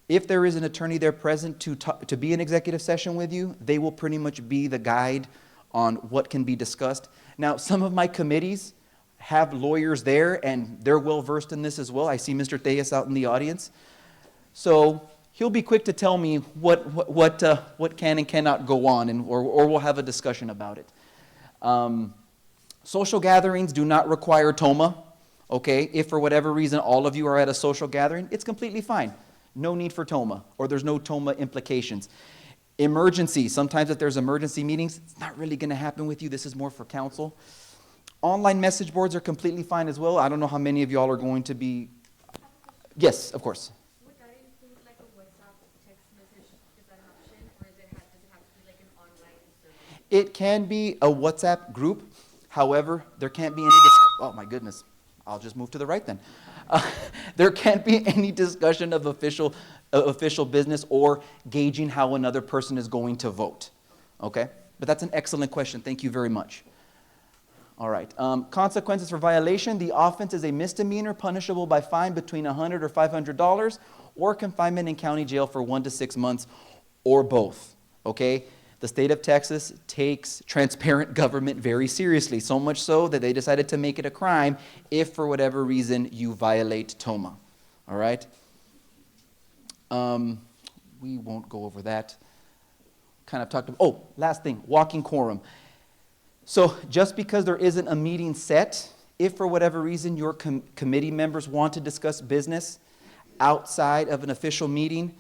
If there is an attorney there present to be in executive session with you, they will pretty much be the guide on what can be discussed. Now, some of my committees have lawyers there, and they're well versed in this as well. I see Mr. Tejas out in the audience. So he'll be quick to tell me what can and cannot go on, or we'll have a discussion about it. Social gatherings do not require TOMA. Okay, if for whatever reason all of you are at a social gathering, it's completely fine. No need for TOMA, or there's no TOMA implications. Emergency, sometimes if there's emergency meetings, it's not really going to happen with you. This is more for council. Online message boards are completely fine as well. I don't know how many of y'all are going to be. Yes, of course. Would that include like a WhatsApp text message? Is that an option, or does it have to be like an online service? It can be a WhatsApp group. However, there can't be any oh my goodness. I'll just move to the right then. There can't be any discussion of official business or gauging how another person is going to vote. Okay? But that's an excellent question. Thank you very much. All right. Consequences for violation. The offense is a misdemeanor punishable by fine between $100 or $500 or confinement in county jail for 1 to 6 months or both. Okay? The state of Texas takes transparent government very seriously, so much so that they decided to make it a crime if, for whatever reason, you violate TOMA. All right? We won't go over that. Kind of talked about, oh, last thing, walking quorum. So just because there isn't a meeting set, if for whatever reason your committee members want to discuss business outside of an official meeting,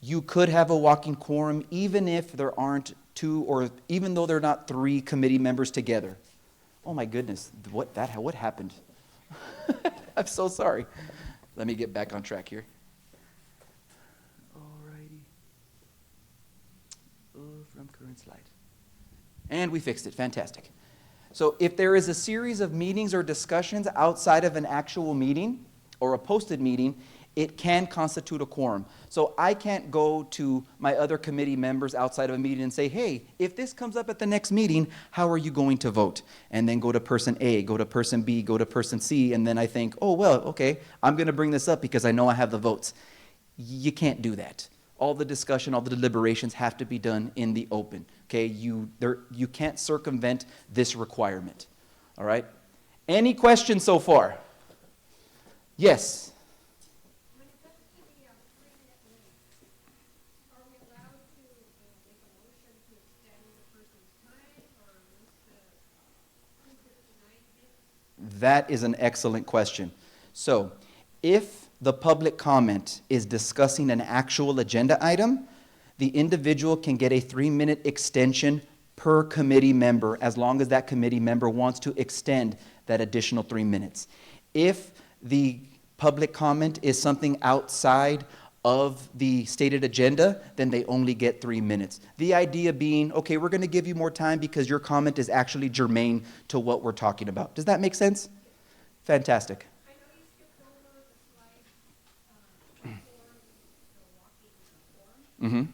you could have a walking quorum even if there aren't 2 or even though there are not 3 committee members together. Oh my goodness, what happened? I'm so sorry. Let me get back on track here. Alrighty. From current slide. And we fixed it, fantastic. So if there is a series of meetings or discussions outside of an actual meeting or a posted meeting, it can constitute a quorum. So I can't go to my other committee members outside of a meeting and say, hey, if this comes up at the next meeting, how are you going to vote? And then go to person A, go to person B, go to person C, and then I think, oh, well, okay, I'm going to bring this up because I know I have the votes. You can't do that. All the discussion, all the deliberations have to be done in the open. Okay, you can't circumvent this requirement. All right? Any questions so far? Yes. When it comes to the 3-minute limit, are we allowed to make a motion to extend the person's time, or who's the denied it? That is an excellent question. So, if the public comment is discussing an actual agenda item, the individual can get a 3-minute extension per committee member, as long as that committee member wants to extend that additional 3 minutes. If the public comment is something outside of the stated agenda, then they only get 3 minutes. The idea being, okay, we're going to give you more time because your comment is actually germane to what we're talking about. Does that make sense? Fantastic. I know you skipped over the slide, form, the walking form. Mm-hmm. Would you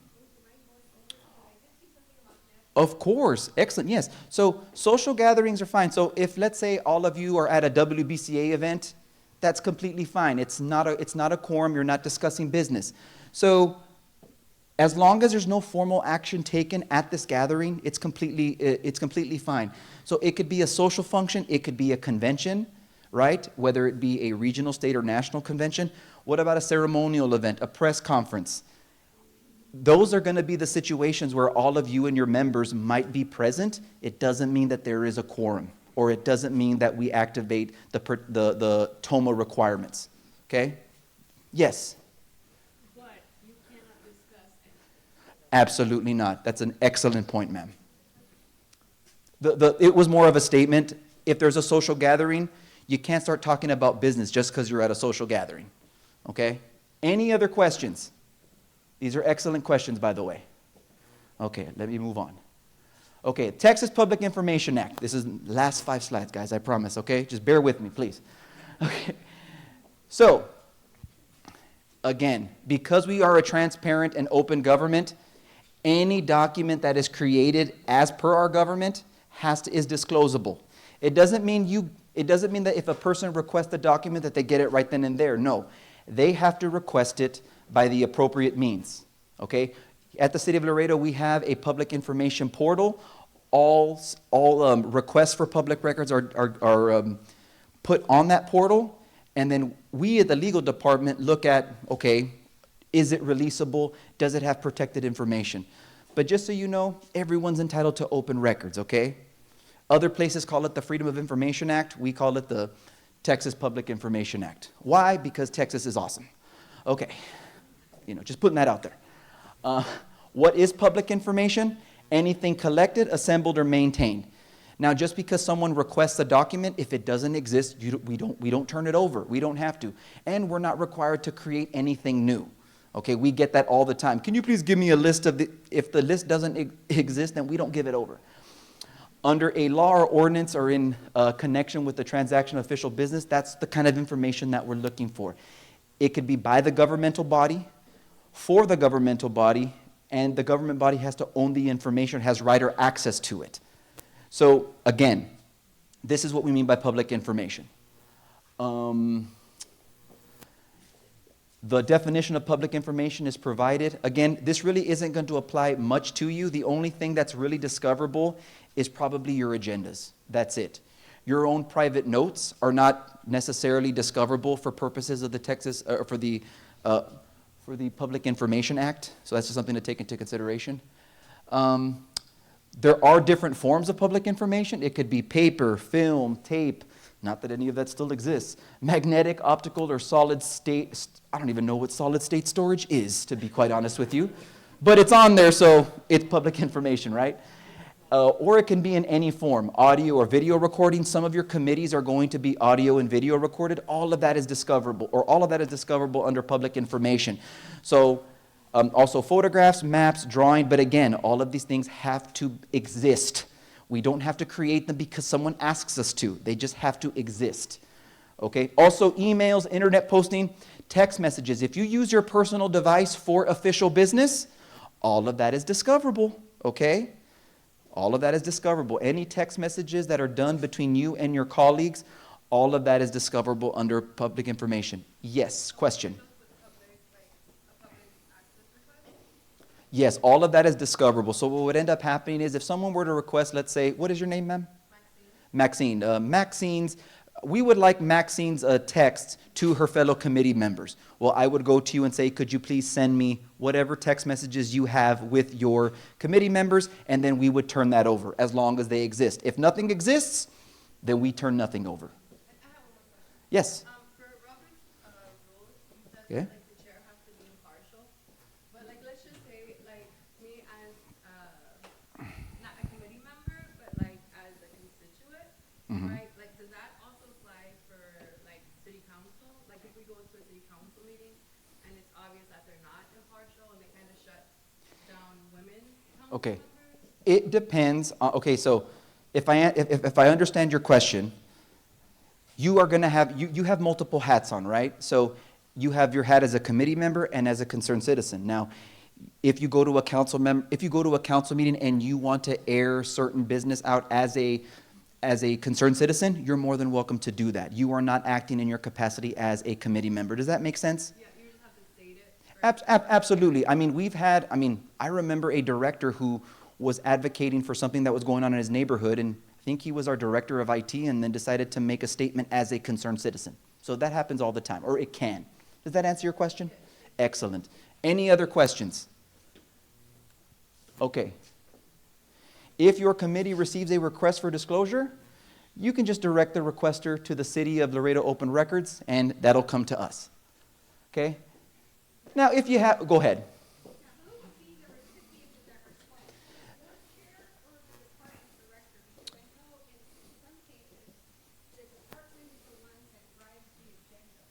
mind going over it? Because I did see something about national. Of course. Excellent. Yes. So social gatherings are fine. So if, let's say, all of you are at a WBCA event, that's completely fine. It's not a quorum. You're not discussing business. So as long as there's no formal action taken at this gathering, it's completely fine. So it could be a social function. It could be a convention, right? Whether it be a regional, state, or national convention. What about a ceremonial event, a press conference? Those are going to be the situations where all of you and your members might be present. It doesn't mean that there is a quorum, or it doesn't mean that we activate the TOMA requirements. Okay? Yes? But you cannot discuss anything. Absolutely not. That's an excellent point, ma'am. It was more of a statement. If there's a social gathering, you can't start talking about business just because you're at a social gathering. Okay? Any other questions? These are excellent questions, by the way. Okay, let me move on. Okay, Texas Public Information Act. This is last 5 slides, guys, I promise, okay? Just bear with me, please. Okay. So, again, because we are a transparent and open government, any document that is created as per our government is disclosable. It doesn't mean that if a person requests a document that they get it right then and there. No. They have to request it by the appropriate means, okay? At the City of Laredo, we have a public information portal. All requests for public records are put on that portal, and then we at the legal department look at, okay, is it releasable? Does it have protected information? But just so you know, everyone's entitled to open records, okay? Other places call it the Freedom of Information Act. We call it the Texas Public Information Act. Why? Because Texas is awesome. Okay. Just putting that out there. What is public information? Anything collected, assembled, or maintained. Now, just because someone requests a document, if it doesn't exist, we don't turn it over. We don't have to. And we're not required to create anything new. Okay, we get that all the time. Can you please give me a list of if the list doesn't exist, then we don't give it over. Under a law or ordinance or in connection with the transaction of official business, that's the kind of information that we're looking for. It could be by the governmental body, for the governmental body, and the government body has to own the information, has right or access to it. So again, this is what we mean by public information. The definition of public information is provided. Again, this really isn't going to apply much to you. The only thing that's really discoverable is probably your agendas. That's it. Your own private notes are not necessarily discoverable for purposes of the Texas, for the Public Information Act. So that's just something to take into consideration. There are different forms of public information. It could be paper, film, tape. Not that any of that still exists. Magnetic, optical, or solid state. I don't even know what solid state storage is, to be quite honest with you. But it's on there, so it's public information, right? Or it can be in any form, audio or video recording. Some of your committees are going to be audio and video recorded. All of that is discoverable, or all of that is discoverable under public information. So also photographs, maps, drawing, but again, all of these things have to exist. We don't have to create them because someone asks us to. They just have to exist. Okay? Also, emails, internet posting, text messages. If you use your personal device for official business, all of that is discoverable. Okay? All of that is discoverable. Any text messages that are done between you and your colleagues, all of that is discoverable under public information. Yes, question. Yes, all of that is discoverable. So what would end up happening is if someone were to request, let's say, what is your name, ma'am? Maxine. Maxine's, we would like Maxine's text to her fellow committee members. Well, I would go to you and say, could you please send me whatever text messages you have with your committee members, and then we would turn that over as long as they exist. If nothing exists, then we turn nothing over. And I have one more question. Yes? For Robert's rules, it says Okay. like the chair has to be impartial. But like let's just say like me as not a committee like if we go to a city council meeting and it's obvious that they're not impartial and they kind of shut down women council Okay. members? It depends, okay, so if I understand your question, you are gonna have, you have multiple hats on, right? So you have your hat as a committee member and as a concerned citizen. Now, if you go to a if you go to a council meeting and you want to air certain business out as a concerned citizen, you're more than welcome to do that. You are not acting in your capacity as a committee member. Does that make sense? Yeah, you just have to state it. Absolutely. I mean, I remember a director who was advocating for something that was going on in his neighborhood, and I think he was our director of IT, and then decided to make a statement as a concerned citizen. So that happens all the time, or it can. Does that answer your question? Excellent. Any other questions? Okay. If your committee receives a request for disclosure, you can just direct the requester to the City of Laredo Open Records, and that'll come to us. Okay? Now, if you have, go ahead. Now, who would be the recipient of that request? The board chair or the department director? Because I know in some cases, the department is the one that drives the agenda.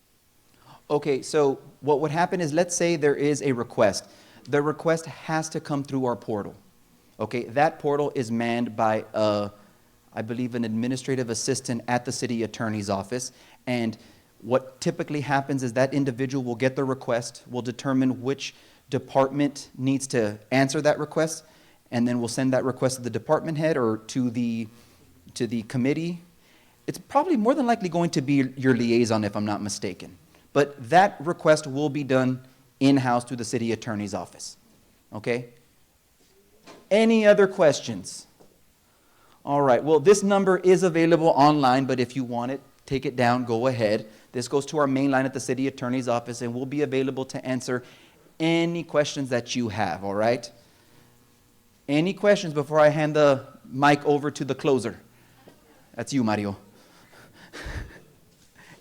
Okay, so what would happen is, let's say there is a request. The request has to come through our portal. Okay, that portal is manned by, I believe, an administrative assistant at the city attorney's office. And what typically happens is that individual will get the request, will determine which department needs to answer that request, and then we'll send that request to the department head or to the committee. It's probably more than likely going to be your liaison, if I'm not mistaken. But that request will be done in-house through the city attorney's office. Okay? Any other questions? All right, well, this number is available online, but if you want it, take it down, go ahead. This goes to our main line at the city attorney's office, and we'll be available to answer any questions that you have, all right? Any questions before I hand the mic over to the closer? That's you, Mario.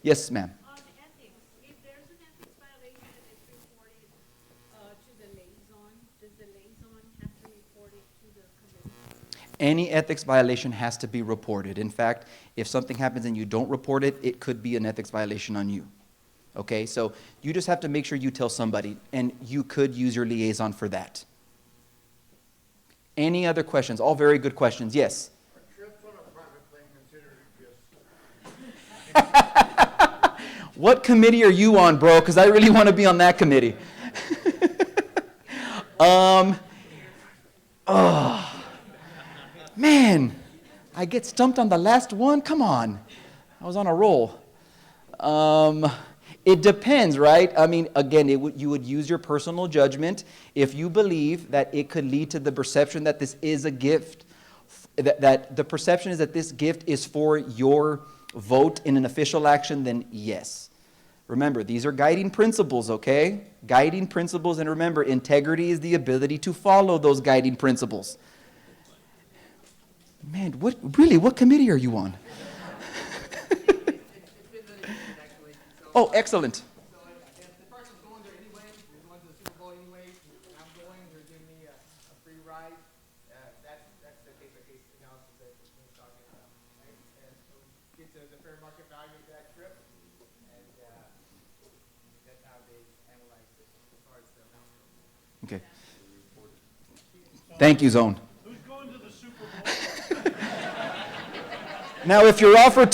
Yes, ma'am. On ethics, if there's an ethics violation and it's reported to the liaison, does the liaison have to report it to the committee? Any ethics violation has to be reported. In fact, if something happens and you don't report it, it could be an ethics violation on you. Okay, so you just have to make sure you tell somebody, and you could use your liaison for that. Any other questions? All very good questions. Yes? Are trips on a private plane considered gifts? What committee are you on, bro? Because I really want to be on that committee. Man, I get stumped on the last one? Come on. I was on a roll. It depends, right? I mean, again, you would use your personal judgment. If you believe that it could lead to the perception that this is a gift, that the perception is that this gift is for your vote in an official action, then yes. Remember, these are guiding principles, okay? Guiding principles, and remember, integrity is the ability to follow those guiding principles. Man, what committee are you on? It's been litigated, actually. So, Oh, excellent. so if the person's going there anyway, you're going to the Super Bowl anyway, and I'm going, they're giving me a free ride, that's the case-by-case analysis that we're talking about, right? And so get the fair market value of that trip, and that's how they analyze it as far as the amount goes. Okay. Thank you, Zone. Who's going to the Super Bowl? Now, if you're offered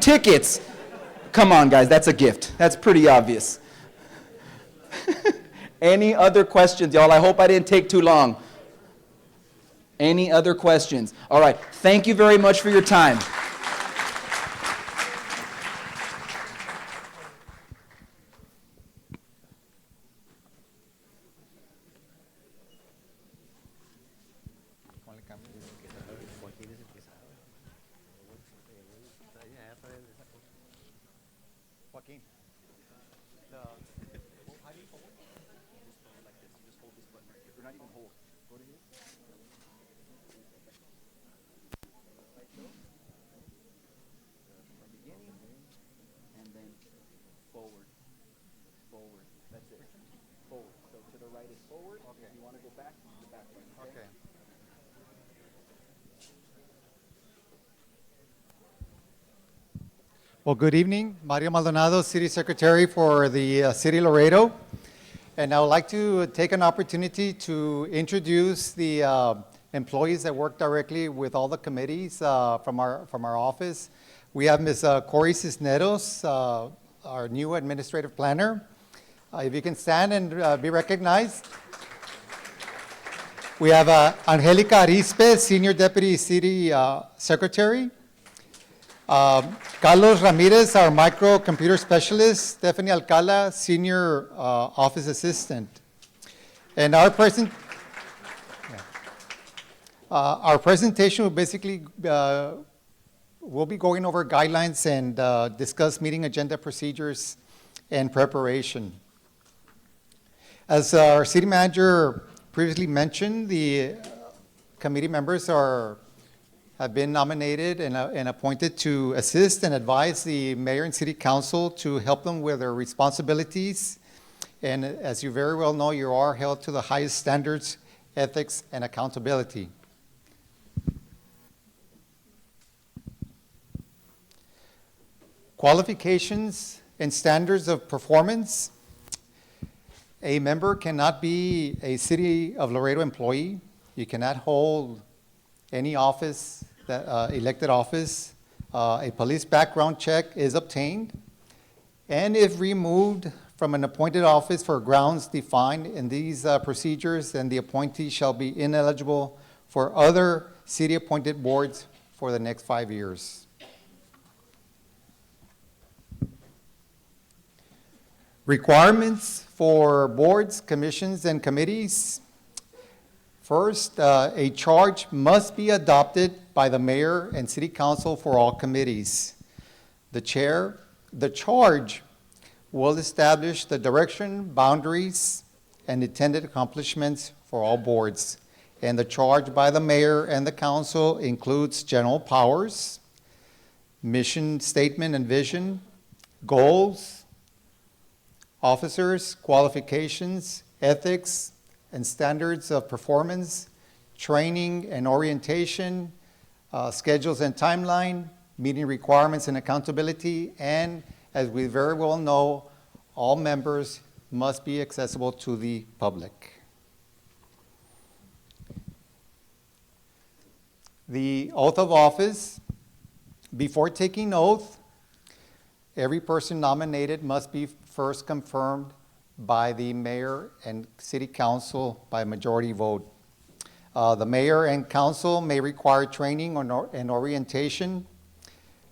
tickets, come on, guys, that's a gift. That's pretty obvious. Any other questions, y'all? I hope I didn't take too long. Any other questions? All right, thank you very much for your time. And then forward. That's it. Forward. So to the right is forward. Okay. If you want to go back, go backward. Okay. Well, good evening. Mario Maldonado, City Secretary for the City of Laredo. And I would like to take an opportunity to introduce the employees that work directly with all the committees from our office. We have Ms. Corey Cisneros, our new administrative planner. If you can stand and be recognized. We have Angelica Arispe, Senior Deputy City Secretary. Carlos Ramirez, our microcomputer specialist. Stephanie Alcala, Senior Office Assistant. And our presentation will basically, we'll be going over guidelines and discuss meeting agenda procedures and preparation. As our city manager previously mentioned, the committee members have been nominated and appointed to assist and advise the mayor and city council to help them with their responsibilities. And as you very well know, you are held to the highest standards, ethics, and accountability. Qualifications and standards of performance. A member cannot be a City of Laredo employee. You cannot hold any office, elected office. A police background check is obtained. And if removed from an appointed office for grounds defined in these procedures, then the appointee shall be ineligible for other city-appointed boards for the next 5 years. Requirements for boards, commissions, and committees. First, a charge must be adopted by the mayor and city council for all committees. The charge will establish the direction, boundaries, and intended accomplishments for all boards. And the charge by the mayor and the council includes general powers, mission statement and vision, goals, officers, qualifications, ethics, and standards of performance, training and orientation, schedules and timeline, meeting requirements and accountability, and as we very well know, all members must be accessible to the public. The oath of office. Before taking oath, every person nominated must be first confirmed by the mayor and city council by majority vote. The mayor and council may require training and orientation.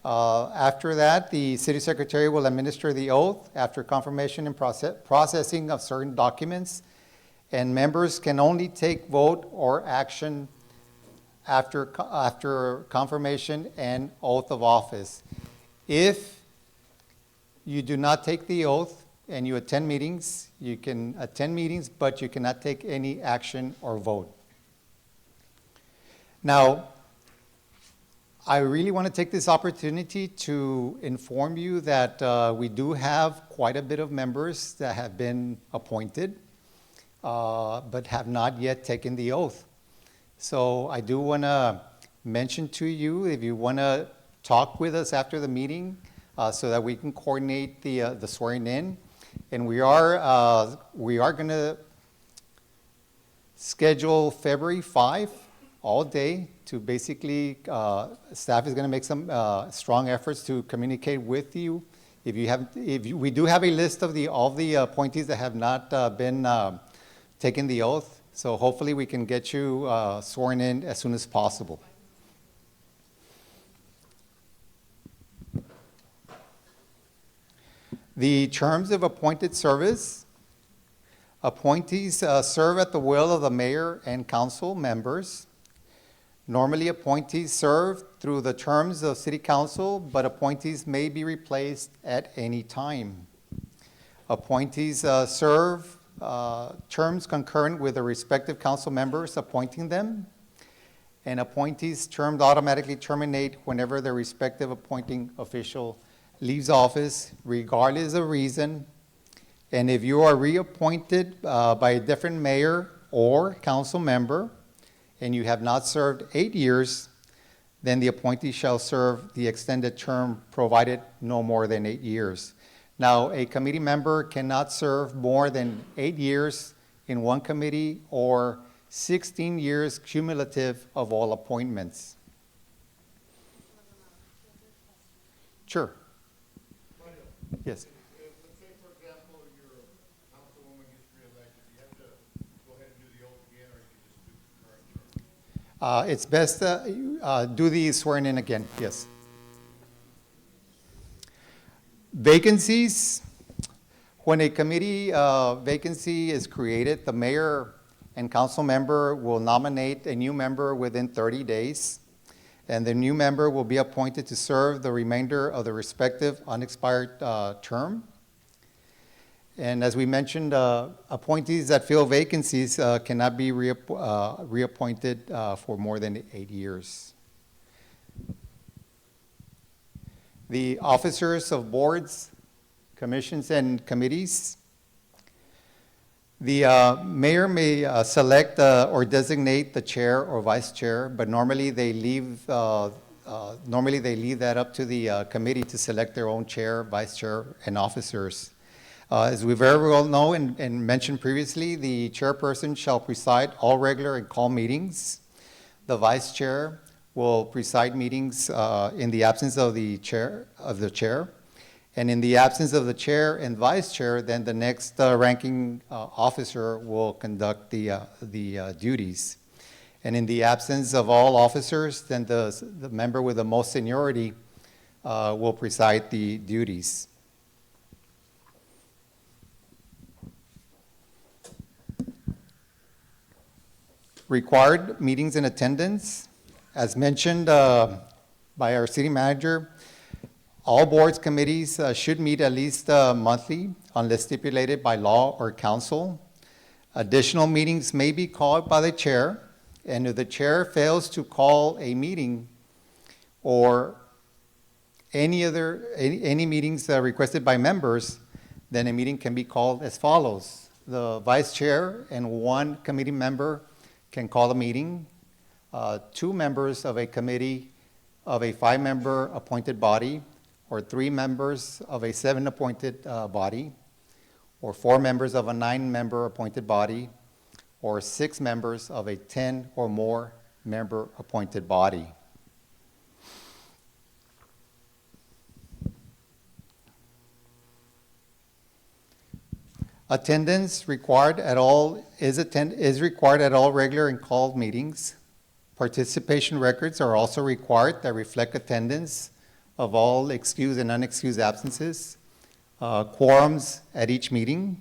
After that, the city secretary will administer the oath after confirmation and processing of certain documents, and members can only take vote or action after confirmation and oath of office. If you do not take the oath and you attend meetings, you can attend meetings, but you cannot take any action or vote. Now, I really want to take this opportunity to inform you that we do have quite a bit of members that have been appointed, but have not yet taken the oath. So I do want to mention to you, if you want to talk with us after the meeting, so that we can coordinate the swearing in. And we are going to schedule February 5 all day to basically, staff is going to make some strong efforts to communicate with you. We do have a list of all the appointees that have not been taken the oath. So hopefully we can get you sworn in as soon as possible. The terms of appointed service. Appointees serve at the will of the mayor and council members. Normally, appointees serve through the terms of city council, but appointees may be replaced at any time. Appointees serve terms concurrent with the respective council members appointing them, and appointees' terms automatically terminate whenever their respective appointing official leaves office, regardless of reason. And if you are reappointed by a different mayor or council member, and you have not served 8 years, then the appointee shall serve the extended term provided no more than 8 years. Now, a committee member cannot serve more than 8 years in one committee or 16 years cumulative of all appointments. Sure. Mario, Yes. if, let's say, for example, your councilwoman gets reelected, do you have to go ahead and do the oath again, or you can just do the current term? It's best do the swearing in again, yes. Vacancies. When a committee vacancy is created, the mayor and council member will nominate a new member within 30 days, and the new member will be appointed to serve the remainder of the respective unexpired term. And as we mentioned, appointees that fill vacancies cannot be reappointed for more than 8 years. The officers of boards, commissions, and committees. The mayor may select or designate the chair or vice chair, but normally they leave that up to the committee to select their own chair, vice chair, and officers. As we very well know and mentioned previously, the chairperson shall preside all regular and call meetings. The vice chair will preside meetings in the absence of the chair. And in the absence of the chair and vice chair, then the next ranking officer will conduct the duties. And in the absence of all officers, then the member with the most seniority will preside the duties. Required meetings and attendance. As mentioned by our city manager, all boards, committees should meet at least monthly unless stipulated by law or council. Additional meetings may be called by the chair, and if the chair fails to call a meeting or any meetings requested by members, then a meeting can be called as follows. The vice chair and one committee member can call a meeting. 2 members of a committee of a 5-member appointed body, or 3 members of a 7-appointed body, or 4 members of a 9-member appointed body, or 6 members of a 10 or more member appointed body. Attendance required at all is required at all regular and called meetings. Participation records are also required that reflect attendance of all excused and unexcused absences, quorums at each meeting.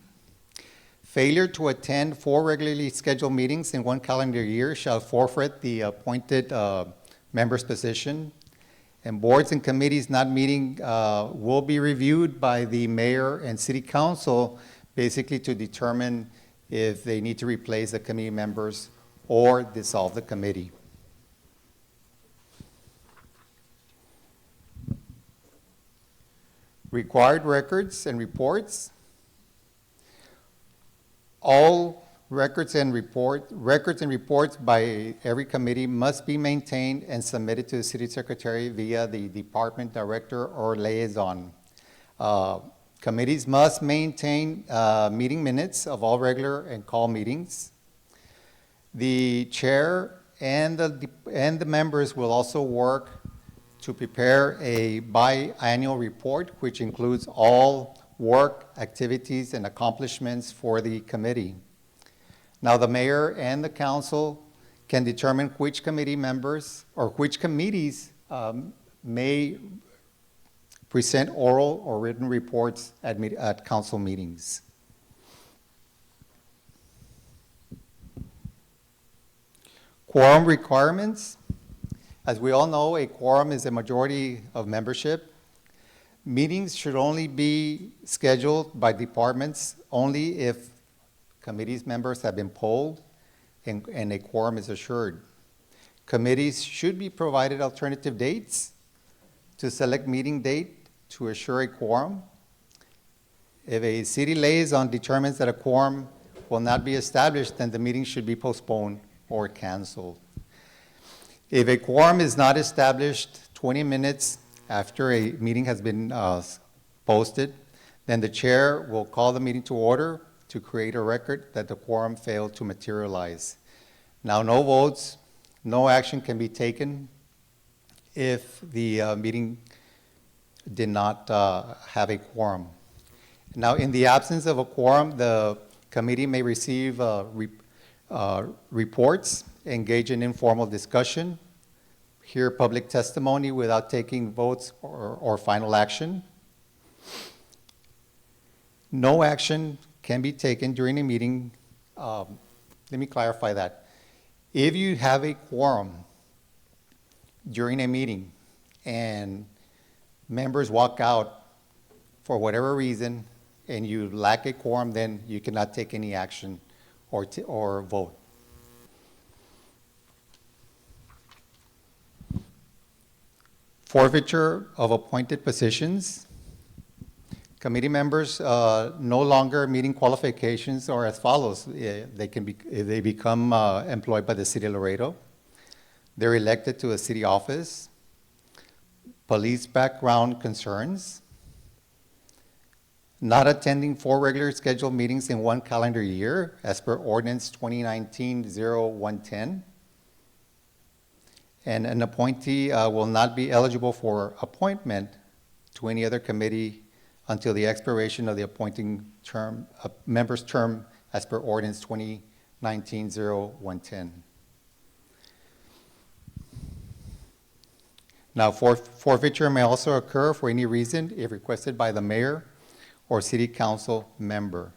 Failure to attend 4 regularly scheduled meetings in 1 calendar year shall forfeit the appointed member's position. And boards and committees not meeting will be reviewed by the mayor and city council, basically to determine if they need to replace the committee members or dissolve the committee. Required records and reports. All records and reports by every committee must be maintained and submitted to the city secretary via the department director or liaison. Committees must maintain meeting minutes of all regular and call meetings. The chair and the members will also work to prepare a biannual report, which includes all work, activities, and accomplishments for the committee. Now, the mayor and the council can determine which committee members or which committees may present oral or written reports at council meetings. Quorum requirements. As we all know, a quorum is a majority of membership. Meetings should only be scheduled by departments only if committees members have been polled and a quorum is assured. Committees should be provided alternative dates to select meeting date to assure a quorum. If a city liaison determines that a quorum will not be established, then the meeting should be postponed or canceled. If a quorum is not established 20 minutes after a meeting has been posted, then the chair will call the meeting to order to create a record that the quorum failed to materialize. Now, no votes, no action can be taken if the meeting did not have a quorum. Now, in the absence of a quorum, the committee may receive reports, engage in informal discussion, hear public testimony without taking votes or final action. No action can be taken during a meeting. Let me clarify that. If you have a quorum during a meeting and members walk out for whatever reason and you lack a quorum, then you cannot take any action or vote. Forfeiture of appointed positions. Committee members no longer meeting qualifications are as follows. They become employed by the City of Laredo. They're elected to a city office. Police background concerns. Not attending 4 regular scheduled meetings in 1 calendar year, as per ordinance 2019-0110. And an appointee will not be eligible for appointment to any other committee until the expiration of the appointing term, member's term, as per ordinance 2019-0110. Now, forfeiture may also occur for any reason if requested by the mayor or city council member.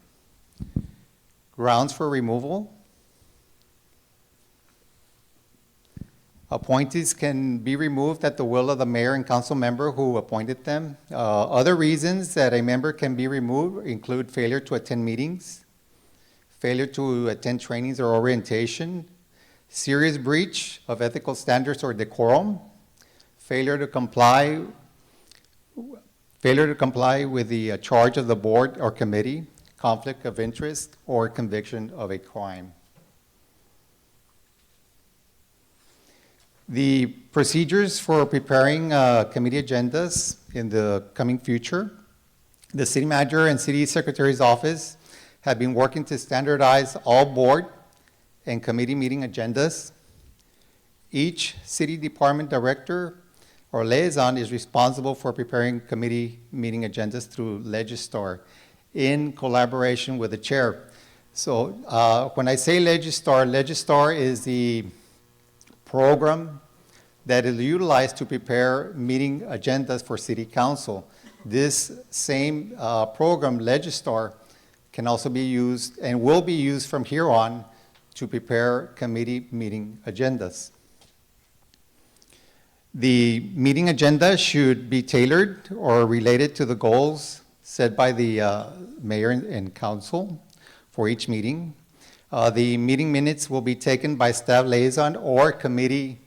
Grounds for removal. Appointees can be removed at the will of the mayor and council member who appointed them. Other reasons that a member can be removed include failure to attend meetings, failure to attend trainings or orientation, serious breach of ethical standards or decorum, failure to comply with the charge of the board or committee, conflict of interest, or conviction of a crime. The procedures for preparing committee agendas in the coming future. The city manager and city secretary's office have been working to standardize all board and committee meeting agendas. Each city department director or liaison is responsible for preparing committee meeting agendas through Legistar in collaboration with the chair. So when I say Legistar, Legistar is the program that is utilized to prepare meeting agendas for city council. This same program, Legistar, can also be used and will be used from here on to prepare committee meeting agendas. The meeting agenda should be tailored or related to the goals set by the mayor and council for each meeting. The meeting minutes will be taken by staff liaison or committee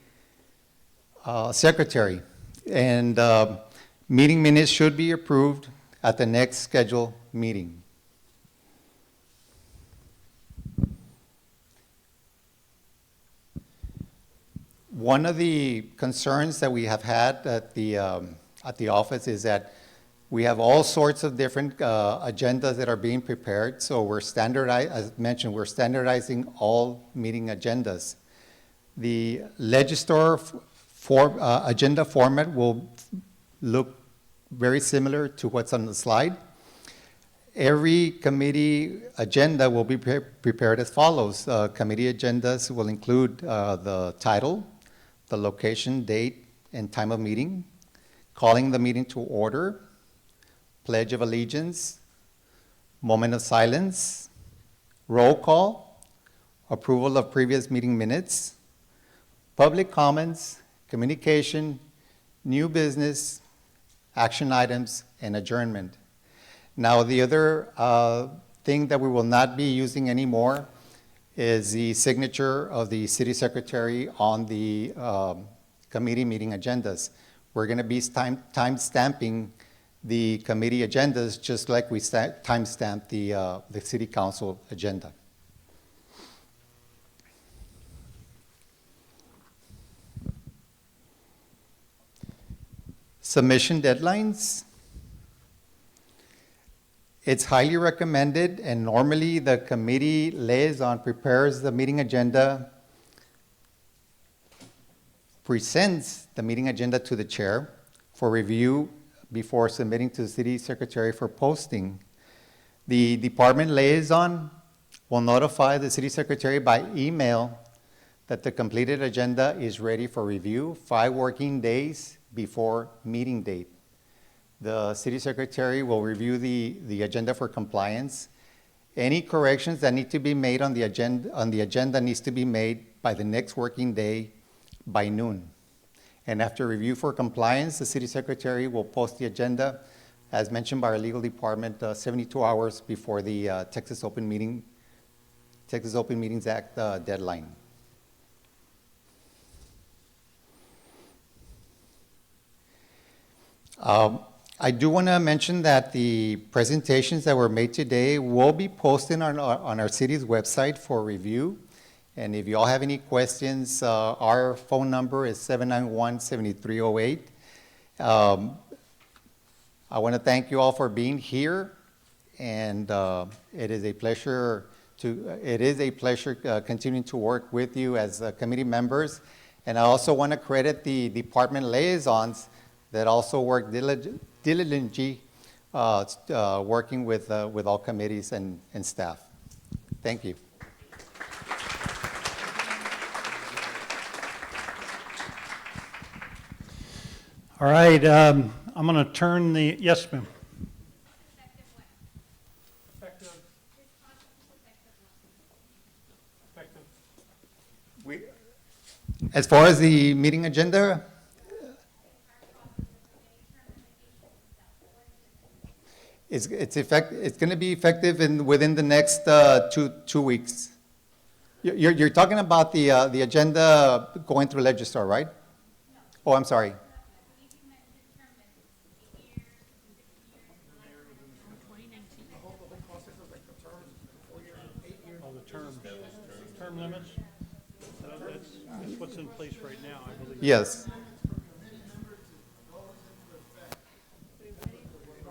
secretary. And meeting minutes should be approved at the next scheduled meeting. One of the concerns that we have had at the office is that we have all sorts of different agendas that are being prepared. So we're as mentioned, we're standardizing all meeting agendas. The Legistar agenda format will look very similar to what's on the slide. Every committee agenda will be prepared as follows. Committee agendas will include the title, the location, date, and time of meeting, calling the meeting to order, pledge of allegiance, moment of silence, roll call, approval of previous meeting minutes, public comments, communication, new business, action items, and adjournment. Now, the other thing that we will not be using anymore is the signature of the city secretary on the committee meeting agendas. We're going to be time stamping the committee agendas just like we time stamp the city council agenda. Submission deadlines. It's highly recommended, and normally the committee liaison prepares the meeting agenda, presents the meeting agenda to the chair for review before submitting to the city secretary for posting. The department liaison will notify the city secretary by email that the completed agenda is ready for review 5 working days before meeting date. The city secretary will review the agenda for compliance. Any corrections that need to be made on the agenda needs to be made by the next working day by noon. And after review for compliance, the city secretary will post the agenda, as mentioned by our legal department, 72 hours before the Texas Open Meetings Act deadline. I do want to mention that the presentations that were made today will be posted on our city's website for review. And if you all have any questions, our phone number is 791-7308. I want to thank you all for being here, and it is a pleasure continuing to work with you as committee members. And I also want to credit the department liaisons that also work diligently working with all committees and staff. Thank you. All right, I'm going to turn the, yes, ma'am. As far as the meeting agenda, it's going to be effective within the next two weeks. You're talking about the agenda going through Legistar, right? Oh, I'm sorry. Oh, the term limits? That's what's in place right now, I believe. Yes.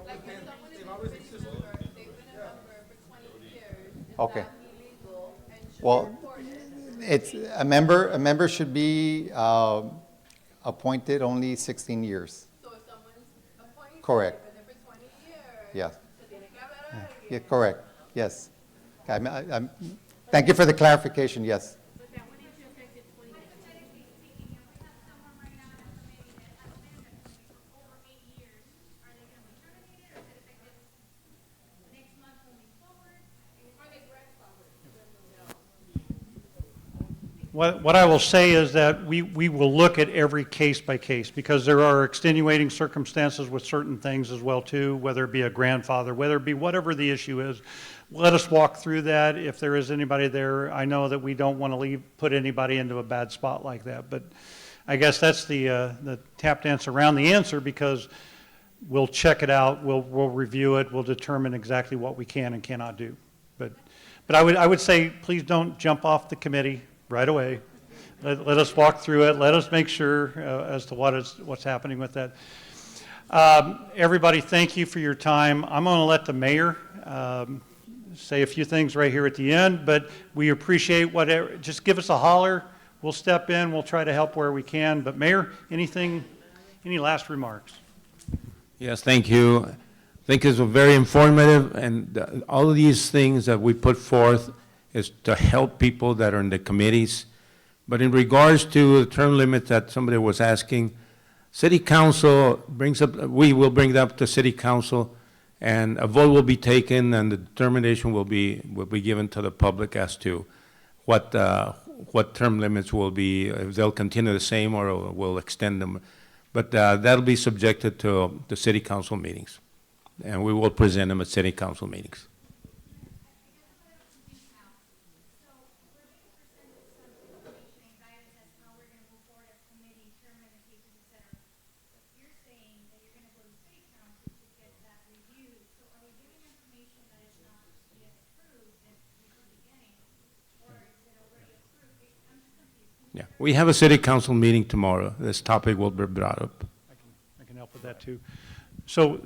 Like if someone is already member, they've been a member for 20 years, is Okay. that illegal and should be Well, reported? it's a member should be appointed only 16 years. So if someone's appointed, Correct. been there for 20 years. Yeah. So they didn't get that out Yeah, correct. Yes. Thank you for the clarification. Yes. But that went into effect in 2019. Hypothetically speaking, if we have someone right now in the committee that has been in the committee for over 8 years, are they going to be terminated, or is it effective next month moving forward? Are they grandfathered? What I will say is that we will look at every case by case, because there are extenuating circumstances with certain things as well too, whether it be a grandfather, whether it be whatever the issue is. Let us walk through that. If there is anybody there, I know that we don't want to put anybody into a bad spot like that, but I guess that's the tap dance around the answer, because we'll check it out, we'll review it, we'll determine exactly what we can and cannot do. But I would say, please don't jump off the committee right away. Let us walk through it. Let us make sure as to what's happening with that. Everybody, thank you for your time. I'm going to let the mayor say a few things right here at the end, but we appreciate whatever. Just give us a holler. We'll step in. We'll try to help where we can. But Mayor, any last remarks? Yes, thank you. I think it's very informative, and all of these things that we put forth is to help people that are in the committees. But in regards to the term limit that somebody was asking, City Council we will bring it up to City Council, and a vote will be taken, and the determination will be given to the public as to what term limits will be, if they'll continue the same or we'll extend them. But that'll be subjected to the City Council meetings, and we will present them at City Council meetings. Yeah, we have a City Council meeting tomorrow. This topic will be brought up. I can help with that too. So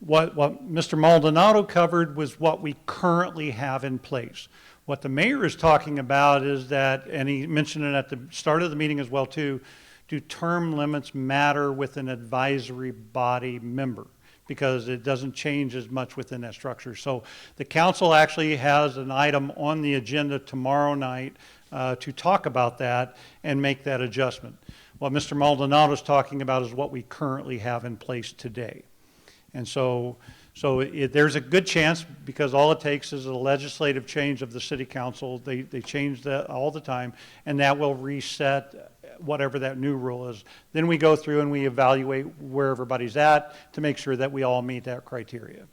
what Mr. Maldonado covered was what we currently have in place. What the mayor is talking about is that, and he mentioned it at the start of the meeting as well too, do term limits matter with an advisory body member? Because it doesn't change as much within that structure. So the council actually has an item on the agenda tomorrow night to talk about that and make that adjustment. What Mr. Maldonado is talking about is what we currently have in place today. And so there's a good chance, because all it takes is a legislative change of the city council. They change that all the time, and that will reset whatever that new rule is. Then we go through and we evaluate where everybody's at to make sure that we all meet that criteria.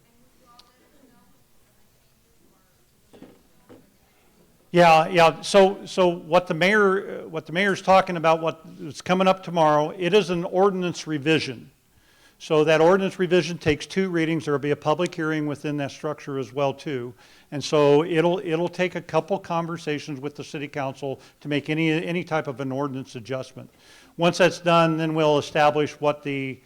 Yeah. So what the mayor's talking about, what's coming up tomorrow, it is an ordinance revision. So that ordinance revision takes 2 readings. There will be a public hearing within that structure as well too. And so it'll take a couple conversations with the city council to make any type of an ordinance adjustment. Once that's done, then we'll establish what the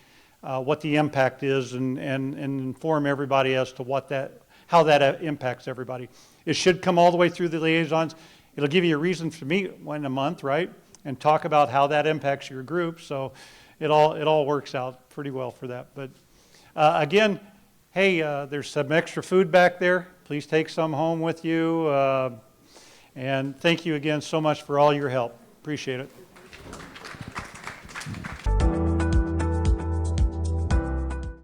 impact is and inform everybody as to how that impacts everybody. It should come all the way through the liaisons. It'll give you a reason to meet in a month, right? And talk about how that impacts your group. So it all works out pretty well for that. But again, hey, there's some extra food back there. Please take some home with you. And thank you again so much for all your help. Appreciate it.